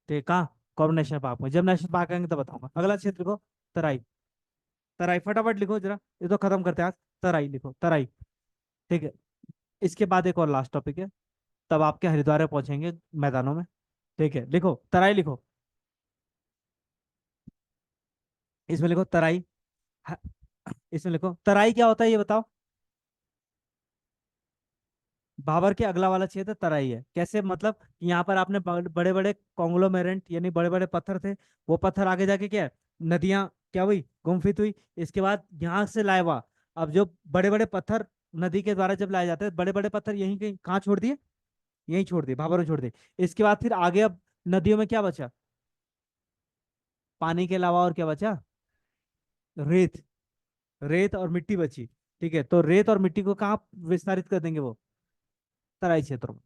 तो कहाँ? कॉर्बेट नेशनल पार्क में। जब नेशनल पार्क आएंगे तब बताऊंगा। अगला क्षेत्र को, तराई। तराई फटाफट लिखो जरा, ये तो खत्म करते हैं आज। तराई लिखो, तराई। ठीक है। इसके बाद एक और लास्ट टॉपिक है, तब आपके हरिद्वार में पहुंचेंगे मैदानों में। ठीक है, लिखो तराई लिखो। इसमें लिखो तराई। ह- इसमें लिखो तराई क्या होता है ये बताओ। भाबर के अगला वाला क्षेत्र तराई है, कैसे मतलब कि यहाँ पर आपने बड़े बड़े कॉन्ग्लोमेरेंट यानी बड़े बड़े पत्थर थे, वो पत्थर आगे जाके क्या है, नदियां क्या हुई, गुम्फित हुई। इसके बाद यहाँ से लाएवा, अब जो बड़े बड़े पत्थर नदी के द्वारा जब लाए जाते हैं, बड़े बड़े पत्थर यहीं कहीं कहाँ छोड़ दिए, यहीं छोड़ दिए, भाबर में छोड़ दिए। इसके बाद फिर आगे अब नदियों में क्या बचा, पानी के अलावा और क्या बचा, रेत। रेत और मिट्टी बची। ठीक है, तो रेत और मिट्टी को कहाँ विस्तारित कर देंगे वो, तराई क्षेत्रों में।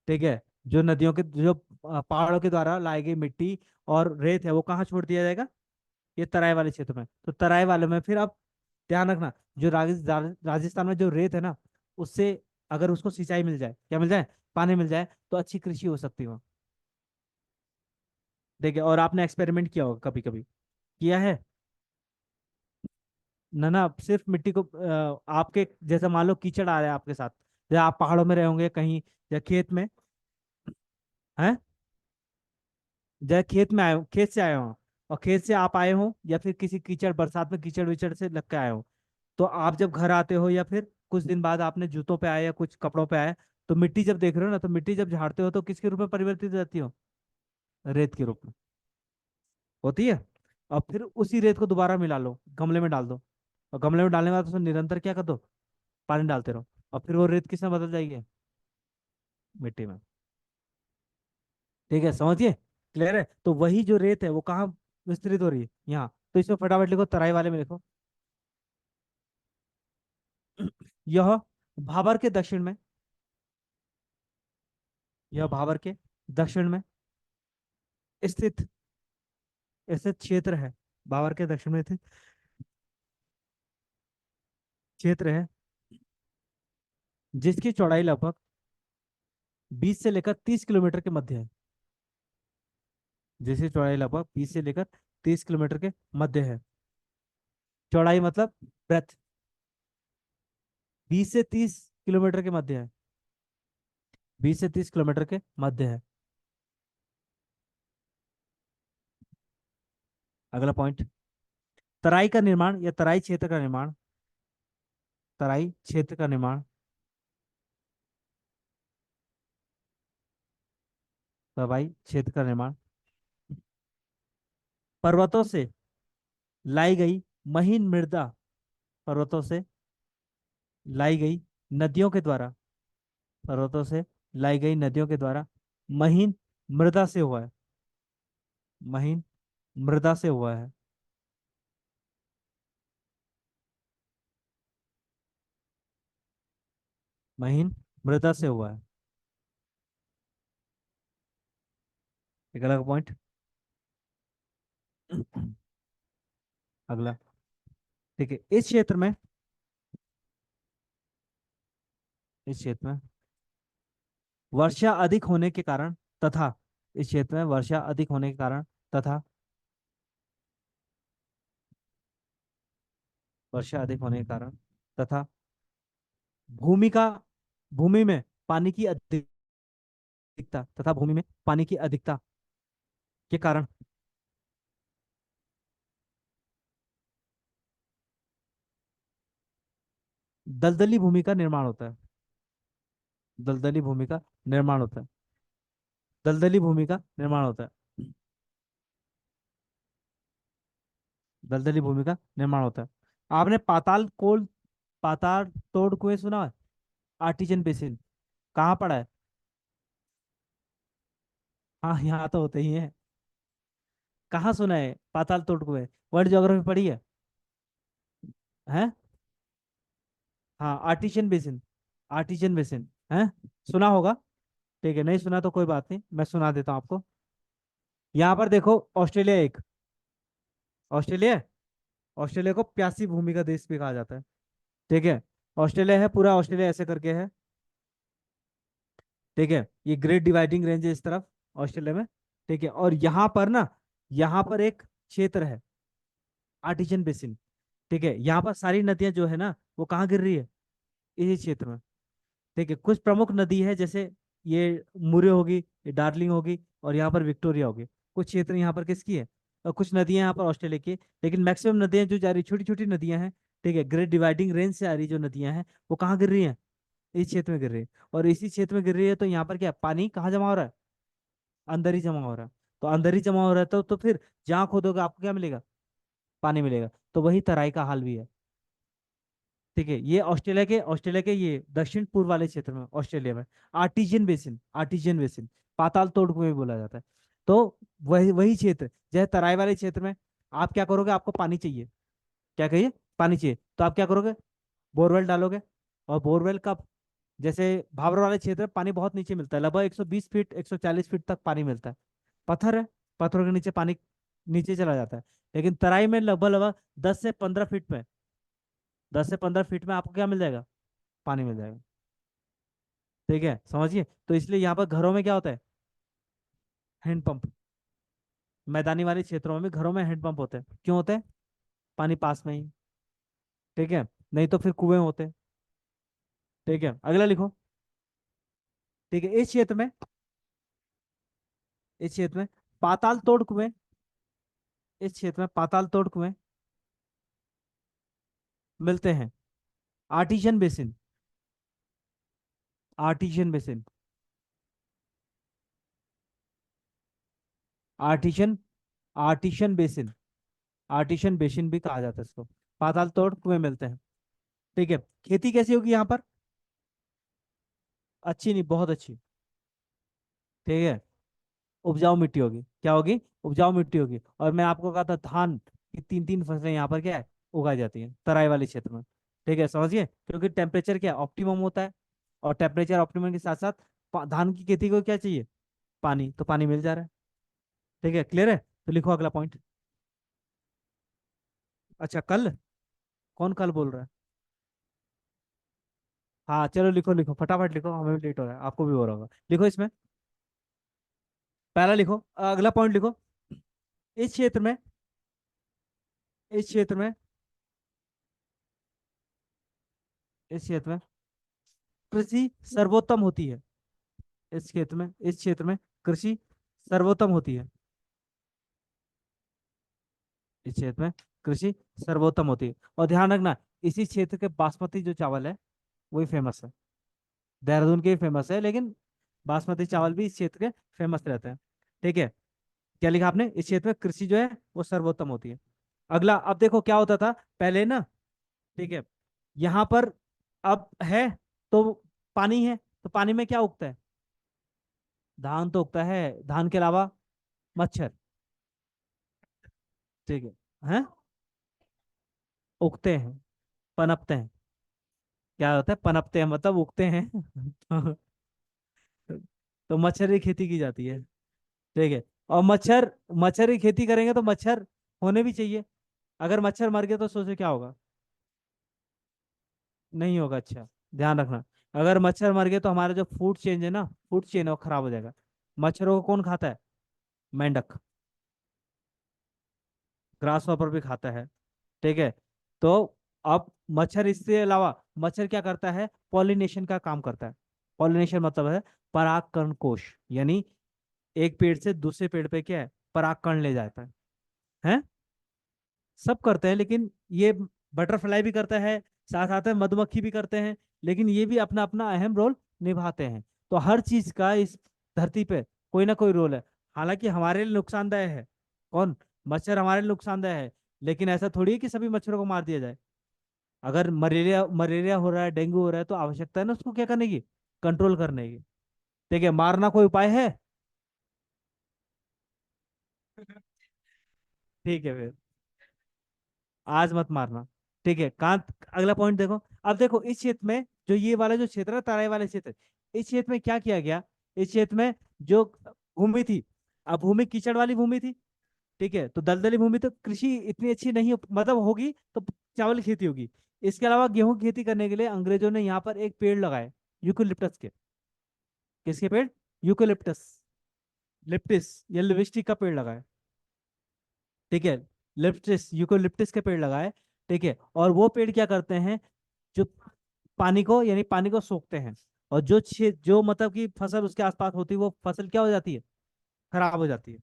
ठीक है, जो नदियों के जो पहाड़ों के द्वारा लाई गई मिट्टी और रेत है वो कहाँ छोड़ दिया जाएगा, ये तराई वाले क्षेत्र में। तो तराई वाले में फिर अब ध्यान रखना, जो राजस्थान में जो रेत है ना, उससे अगर उसको सिंचाई मिल जाए, क्या मिल जाए, पानी मिल जाए, तो अच्छी कृषि हो सकती है वहाँ। देखिए, और आपने एक्सपेरिमेंट किया होगा कभी कभी, किया है ना ना, सिर्फ मिट्टी को आपके जैसे मान लो कीचड़ आ रहा है आपके साथ, या आप पहाड़ों में रहे होंगे कहीं, या खेत में है, जैसे खेत में आए हो, खेत से आए हो, और खेत से आप आए हो, या फिर किसी कीचड़ बरसात में कीचड़ विचड़ से लग के आए हो, तो आप जब घर आते हो या फिर कुछ दिन बाद आपने जूतों पे आए या कुछ कपड़ों पे आए, तो मिट्टी जब देख रहे हो ना, तो मिट्टी जब झाड़ते हो तो किसके रूप में परिवर्तित हो जाती हो, रेत के रूप में होती है। और फिर उसी रेत को दोबारा मिला लो, गमले में डाल दो, और गमले में डालने के बाद उसमें निरंतर क्या कर दो, पानी डालते रहो, और फिर वो रेत किसमें बदल जाएगी, मिट्टी में। ठीक है, समझिए, क्लियर है। तो वही जो रेत है वो कहाँ विस्तृत हो रही है, यहाँ। तो इसमें फटाफट लिखो, तराई वाले में लिखो। यह भाबर के दक्षिण में, यह भाबर के दक्षिण में स्थित स्थित क्षेत्र है। भाबर के दक्षिण में स्थित क्षेत्र है, जिसकी चौड़ाई लगभग 20 से लेकर 30 किलोमीटर के मध्य है। जिसकी चौड़ाई लगभग 20 से लेकर 30 किलोमीटर के मध्य है। चौड़ाई मतलब ब्रेथ, 20 से 30 किलोमीटर के मध्य है। 20 से 30 किलोमीटर के मध्य है। अगला पॉइंट, तराई का निर्माण या तराई क्षेत्र का निर्माण, तराई क्षेत्र का निर्माण, तराई क्षेत्र का निर्माण पर्वतों से लाई गई महीन मृदा, पर्वतों से लाई गई नदियों के द्वारा, पर्वतों से लाई गई नदियों के द्वारा महीन मृदा से हुआ है। महीन मृदा से हुआ है। महीन मृदा से हुआ है। एक अलग पॉइंट। अगला, ठीक है, इस क्षेत्र में वर्षा अधिक होने के कारण तथा, इस क्षेत्र में वर्षा अधिक होने के कारण तथा, वर्षा अधिक होने के कारण तथा भूमि का भूमि में पानी की अधिकता, तथा भूमि में पानी की अधिकता के कारण दलदली भूमि का निर्माण होता है। दलदली भूमि का निर्माण होता है। दलदली भूमि का निर्माण होता है। दलदली भूमि का निर्माण होता है। आपने पाताल तोड़ कुएं सुना है, आर्टिजन बेसिन, कहाँ पड़ा है। हाँ, यहाँ तो होते ही है। कहाँ सुना है पाताल तोड़ कुएं, वर्ल्ड ज्योग्राफी पढ़ी है। हाँ, आर्टिजन बेसिन, आर्टिजन बेसिन है, सुना होगा। ठीक है, नहीं सुना तो कोई बात नहीं, मैं सुना देता हूँ आपको। यहाँ पर देखो, ऑस्ट्रेलिया एक, ऑस्ट्रेलिया, ऑस्ट्रेलिया को प्यासी भूमि का देश भी कहा जाता है। ठीक है, ऑस्ट्रेलिया है, पूरा ऑस्ट्रेलिया ऐसे करके है। ठीक है, ये ग्रेट डिवाइडिंग रेंज है इस तरफ ऑस्ट्रेलिया में। ठीक है, और यहाँ पर ना, यहाँ पर एक क्षेत्र है, आर्टिजन बेसिन। ठीक है, यहाँ पर सारी नदियां जो है ना वो कहाँ गिर रही है, इसी क्षेत्र में। ठीक है, कुछ प्रमुख नदी है, जैसे ये मुरे होगी, ये डार्लिंग होगी, और यहाँ पर विक्टोरिया होगी। कुछ क्षेत्र यहाँ पर किसकी है, और कुछ नदियां यहाँ पर ऑस्ट्रेलिया की है। लेकिन मैक्सिमम नदियां जो जा रही, छोटी छोटी नदियां हैं, ठीक है, ग्रेट डिवाइडिंग रेंज से आ रही जो नदियां हैं, वो कहाँ गिर रही हैं, इस क्षेत्र में गिर रही है। और इसी क्षेत्र में गिर रही है, तो यहाँ पर क्या पानी कहाँ जमा हो रहा है, अंदर ही जमा हो रहा है। तो अंदर ही जमा हो रहा है, तो फिर जहाँ खोदोगे आपको क्या मिलेगा, पानी मिलेगा। तो वही तराई का हाल भी है। ठीक है, ये ऑस्ट्रेलिया के ये दक्षिण पूर्व वाले क्षेत्र में, ऑस्ट्रेलिया में आर्टिजियन बेसिन, पाताल तोड़ कुएं भी बोला जाता है। तो वही वही क्षेत्र, जैसे तराई वाले क्षेत्र में आप क्या करोगे, आपको पानी चाहिए, क्या कहिए, पानी चाहिए, तो आप क्या करोगे, बोरवेल डालोगे। और बोरवेल कब, जैसे भाबर वाले क्षेत्र में पानी बहुत नीचे मिलता है, लगभग 120 फीट 140 फीट तक पानी मिलता है। पत्थर है, पत्थरों के नीचे पानी नीचे चला जाता है। लेकिन तराई में लगभग लगभग 10 से 15 फीट में, 10 से 15 फीट में आपको क्या मिल जाएगा, पानी मिल जाएगा। ठीक है, समझिए। तो इसलिए यहाँ पर घरों में क्या होता है, हैंडपंप। मैदानी वाले क्षेत्रों में भी घरों में हैंडपंप होते हैं, क्यों होते हैं, पानी पास में ही। ठीक है, नहीं तो फिर कुएं होते हैं। ठीक है, अगला लिखो। ठीक है, इस क्षेत्र में पाताल तोड़ कुएं, इस क्षेत्र में पाताल तोड़ कुएं मिलते हैं। Artesian basin, artesian basin, artesian artesian basin, artesian basin भी कहा जाता है इसको। पाताल तोड़ कुएं मिलते हैं। ठीक है, खेती कैसी होगी यहाँ पर, अच्छी नहीं, बहुत अच्छी। ठीक है, उपजाऊ मिट्टी होगी, क्या होगी, उपजाऊ मिट्टी होगी। और मैं आपको कहा था धान की 3 3 फसलें यहाँ पर क्या है, उगाई जाती हैं तराई वाले क्षेत्र में। ठीक है, समझिए, क्योंकि टेम्परेचर क्या ऑप्टिमम होता है, और टेम्परेचर ऑप्टिमम के साथ साथ धान की खेती को क्या चाहिए, पानी, तो पानी मिल जा रहा है। ठीक है, क्लियर है। तो लिखो अगला पॉइंट। अच्छा, कल, कौन कल बोल रहा है, हाँ चलो लिखो लिखो फटाफट लिखो, हमें भी लेट हो रहा है, आपको भी हो रहा होगा, लिखो इसमें। पहला लिखो, अगला पॉइंट लिखो। इस क्षेत्र में, इस क्षेत्र में, इस क्षेत्र में कृषि सर्वोत्तम होती है। इस क्षेत्र में कृषि सर्वोत्तम होती है। इस क्षेत्र में कृषि सर्वोत्तम होती है। और ध्यान रखना, इसी क्षेत्र के बासमती जो चावल है वही फेमस है, देहरादून के फेमस है, लेकिन बासमती चावल भी इस क्षेत्र के फेमस रहते हैं। ठीक है, क्या लिखा आपने, इस क्षेत्र में कृषि जो है वो सर्वोत्तम होती है। अगला, अब देखो क्या होता था पहले ना। ठीक है, यहाँ पर अब है तो पानी है, तो पानी में क्या उगता है, धान तो उगता है, धान के अलावा मच्छर। ठीक है, हैं, उगते हैं, पनपते हैं, क्या होता है, पनपते हैं मतलब उगते हैं। तो मच्छर की खेती की जाती है। ठीक है, और मच्छर, मच्छर की खेती करेंगे तो मच्छर होने भी चाहिए। अगर मच्छर मर गए तो सोचो क्या होगा, नहीं होगा। अच्छा, ध्यान रखना, अगर मच्छर मर गए तो हमारा जो फूड चेन है ना, फूड चेन है वो खराब हो जाएगा। मच्छरों को कौन खाता है, मेंढक, ग्रास हॉपर भी खाता है। ठीक है, तो अब मच्छर, इसके अलावा मच्छर क्या करता है, पॉलिनेशन का काम करता है। पॉलिनेशन मतलब है परागकण कोश, यानी एक पेड़ से दूसरे पेड़ पे क्या है, परागकण ले जाता है। सब करते हैं, लेकिन ये बटरफ्लाई भी करता है, साथ साथ में मधुमक्खी भी करते हैं, लेकिन ये भी अपना अपना अहम रोल निभाते हैं। तो हर चीज का इस धरती पे कोई ना कोई रोल है। हालांकि हमारे लिए नुकसानदायक है, कौन, मच्छर हमारे लिए नुकसानदायक है, लेकिन ऐसा थोड़ी है कि सभी मच्छरों को मार दिया जाए। अगर मलेरिया मलेरिया हो रहा है, डेंगू हो रहा है, तो आवश्यकता है ना उसको क्या करने की, कंट्रोल करने की। ठीक है, मारना कोई उपाय है। ठीक है फिर, आज मत मारना। ठीक है, कांत, अगला पॉइंट देखो। अब देखो इस क्षेत्र में, जो ये वाला जो क्षेत्र है तराई वाले क्षेत्र, इस क्षेत्र में क्या किया गया, इस क्षेत्र में जो भूमि थी, अब भूमि कीचड़ वाली भूमि थी। ठीक है, तो दलदली भूमि, तो कृषि इतनी अच्छी नहीं मतलब होगी तो चावल की खेती होगी। इसके अलावा गेहूं की खेती करने के लिए अंग्रेजों ने यहाँ पर एक पेड़ लगाए, यूकोलिप्टस के। किसके पेड़, यूकोलिप्टस, लिप्टिस या लिविस्टिक का पेड़ लगाए। ठीक है, लिप्टिस, यूकोलिप्टिस के पेड़ लगाए। ठीक है, और वो पेड़ क्या करते हैं, जो पानी को, यानी पानी को सोखते हैं, और जो मतलब कि फसल उसके आसपास होती है, वो फसल क्या हो जाती है, खराब हो जाती है।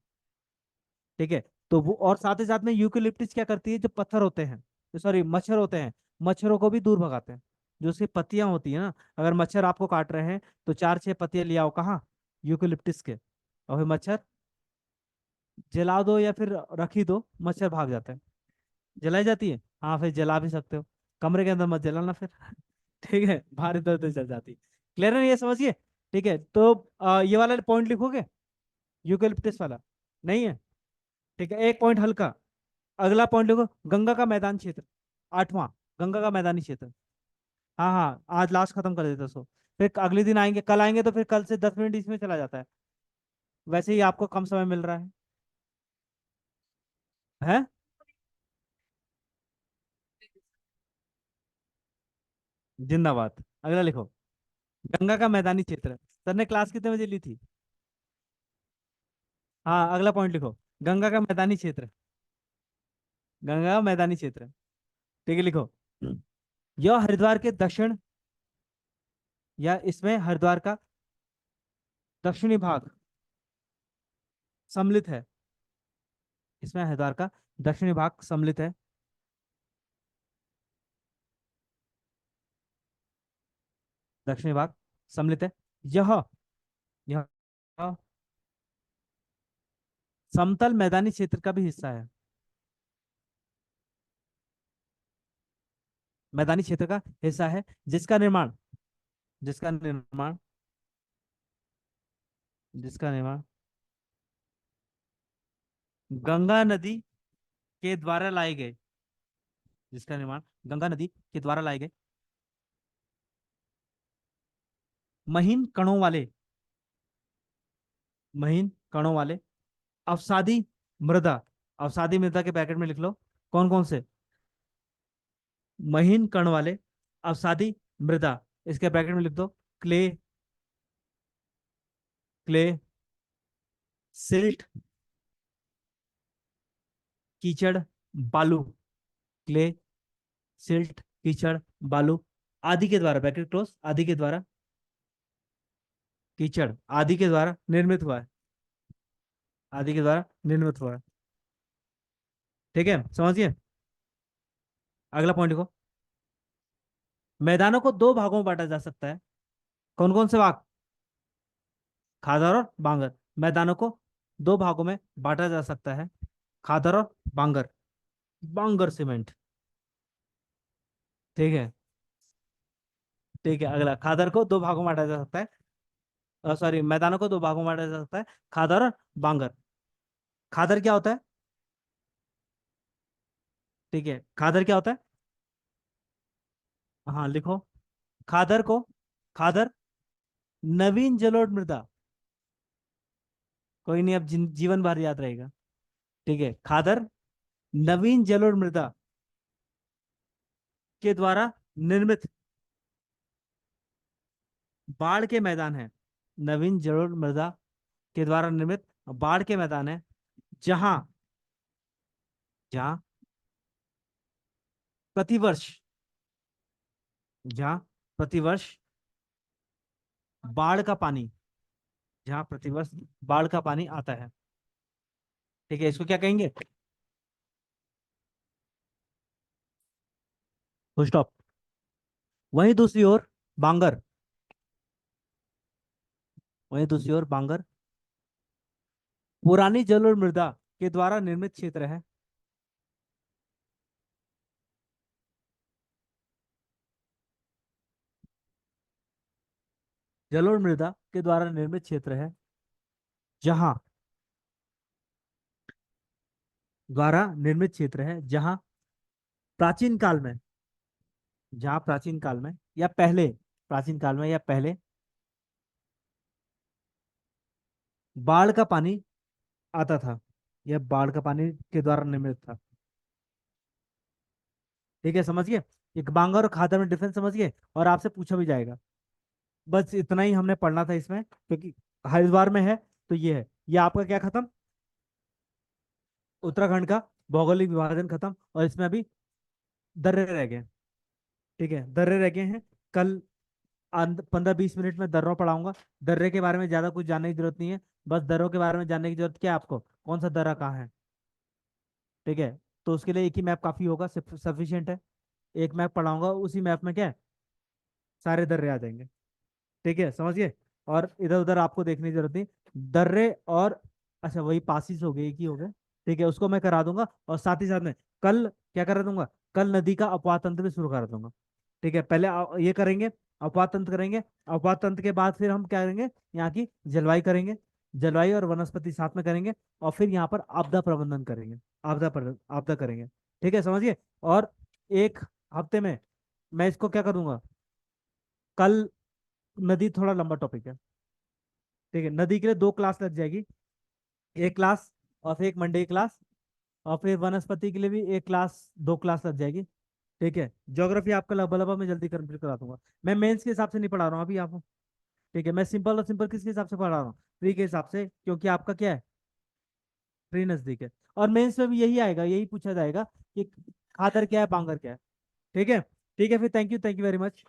ठीक है, तो वो, और साथ ही साथ में यूकेलिप्टिस क्या करती है, जो पत्थर होते हैं, सॉरी मच्छर होते हैं, मच्छरों को भी दूर भगाते हैं। जो उसकी पत्तियां होती है ना, अगर मच्छर आपको काट रहे हैं, तो 4-6 पत्तियां ले आओ कहाँ, यूकेलिप्टिस के, और फिर मच्छर जला दो या फिर रखी दो, मच्छर भाग जाता है। जलाई जाती है, हाँ फिर जला भी सकते हो, कमरे के अंदर मत जलाना फिर। ठीक है, बाहर इधर उधर चल जाती। क्लियर है, ये समझिए। ठीक है, तो ये वाला पॉइंट लिखोगे, यूकेलिप्टिस वाला, नहीं है। ठीक है, एक पॉइंट हल्का। अगला पॉइंट लिखो, गंगा का मैदान क्षेत्र, 8वां, गंगा का मैदानी क्षेत्र। हाँ हाँ, आज लास्ट खत्म कर देते सो, फिर अगले दिन आएंगे, कल आएंगे, तो फिर कल से 10 मिनट इसमें चला जाता है। वैसे ही आपको कम समय मिल रहा है। जिंदाबाद। अगला लिखो, गंगा का मैदानी क्षेत्र। सर ने क्लास कितने बजे ली थी। हाँ, अगला पॉइंट लिखो, गंगा का मैदानी क्षेत्र, गंगा का मैदानी क्षेत्र। ठीक है, लिखो, यह हरिद्वार के दक्षिण, या इसमें हरिद्वार का दक्षिणी भाग सम्मिलित है, इसमें हरिद्वार का दक्षिणी भाग सम्मिलित है, दक्षिणी भाग सम्मिलित है। यह यह समतल मैदानी क्षेत्र का भी हिस्सा है, मैदानी क्षेत्र का हिस्सा है, जिसका निर्माण, जिसका निर्माण जिसका निर्माण गंगा नदी के द्वारा लाए गए, जिसका निर्माण गंगा नदी के द्वारा लाए गए महीन कणों वाले, महीन कणों वाले अवसादी मृदा, अवसादी मृदा के ब्रैकेट में लिख लो, कौन कौन से, महीन कण वाले अवसादी मृदा, इसके ब्रैकेट में लिख दो, क्ले, क्ले, सिल्ट, कीचड़, बालू, क्ले, सिल्ट, कीचड़, बालू, आदि के द्वारा, ब्रैकेट क्लोज, आदि के द्वारा, कीचड़ आदि के द्वारा निर्मित हुआ है, आदि के द्वारा निर्मित हुआ है। ठीक है, समझिए। अगला पॉइंट देखो, मैदानों को दो भागों में बांटा जा सकता है, कौन कौन से भाग, खादर और बांगर। मैदानों को दो भागों में बांटा जा सकता है, खादर और बांगर, बांगर सीमेंट। ठीक है, ठीक है, अगला, खादर को दो भागों में बांटा जा सकता है, सॉरी, मैदानों को दो भागों में बांटा जा सकता है, खादर और बांगर। खादर क्या होता है, ठीक है, खादर क्या होता है, हाँ लिखो, खादर को, खादर नवीन जलोढ़ मृदा, कोई नहीं, अब जीवन भर याद रहेगा। ठीक है, खादर नवीन जलोढ़ मृदा के द्वारा निर्मित बाढ़ के मैदान है, नवीन जलोढ़ मृदा के द्वारा निर्मित बाढ़ के मैदान है, जहां, जहां प्रतिवर्ष, जहां प्रतिवर्ष बाढ़ का पानी, जहां प्रतिवर्ष बाढ़ का पानी आता है। ठीक है, इसको क्या कहेंगे, फुल स्टॉप। वहीं दूसरी ओर बांगर, वहीं दूसरी ओर बांगर पुरानी जल और मृदा के द्वारा निर्मित क्षेत्र है, जल और मृदा के द्वारा निर्मित क्षेत्र है, जहां, द्वारा निर्मित क्षेत्र है जहां प्राचीन काल में, जहां प्राचीन काल में या पहले, प्राचीन काल में या पहले बाढ़ का पानी आता था, यह बाढ़ का पानी के द्वारा निर्मित था। ठीक है, समझिए, एक बांगर और खादर में डिफरेंस समझिए, और आपसे पूछा भी जाएगा। बस इतना ही हमने पढ़ना था इसमें, क्योंकि हरिद्वार में है, तो ये है, ये आपका क्या खत्म, उत्तराखंड का भौगोलिक विभाजन खत्म, और इसमें अभी दर्रे रह गए। ठीक है, दर्रे रह गए हैं। कल 15-20 मिनट में दर्रों पढ़ाऊंगा। दर्रे के बारे में ज्यादा कुछ जानने की जरूरत नहीं है। बस दर्रों के बारे में जानने की जरूरत क्या है आपको, कौन सा दर्रा कहाँ है। ठीक है, तो उसके लिए एक ही मैप काफी होगा, सफिशियंट है। एक मैप पढ़ाऊंगा, उसी मैप में क्या है, सारे दर्रे आ जाएंगे। ठीक है, समझिए। और इधर उधर आपको देखने की जरूरत नहीं। दर्रे और, अच्छा वही पासिस हो गए, एक ही हो गए। ठीक है, उसको मैं करा दूंगा, और साथ ही साथ में कल क्या करा दूंगा, कल नदी का अपवाह तंत्र भी शुरू करा दूंगा। ठीक है, पहले ये करेंगे, अपवाह तंत्र करेंगे। अपवाह तंत्र के बाद फिर हम क्या करेंगे, यहाँ की जलवायु करेंगे। जलवायु और वनस्पति साथ में करेंगे। और फिर यहाँ पर आपदा प्रबंधन करेंगे। आपदा करेंगे। ठीक है, समझिए। और एक हफ्ते में मैं इसको क्या करूंगा, कल, नदी थोड़ा लंबा टॉपिक है। ठीक है, नदी के लिए 2 क्लास लग जाएगी। एक क्लास, और फिर एक मंडे क्लास। और फिर वनस्पति के लिए भी एक क्लास, 2 क्लास लग जाएगी। ठीक है, ज्योग्राफी आपका लबा लबा में जल्दी कंप्लीट करा दूंगा। मैं मेंस के हिसाब से नहीं पढ़ा रहा हूँ अभी आपको। ठीक है, मैं सिंपल और सिंपल किसके हिसाब से पढ़ा रहा हूँ, प्री के हिसाब से, क्योंकि आपका क्या है, प्री नजदीक है। और मेंस में भी यही आएगा, यही पूछा जाएगा कि खादर क्या है, बांगर क्या है। ठीक है। ठीक है, फिर थैंक यू वेरी मच।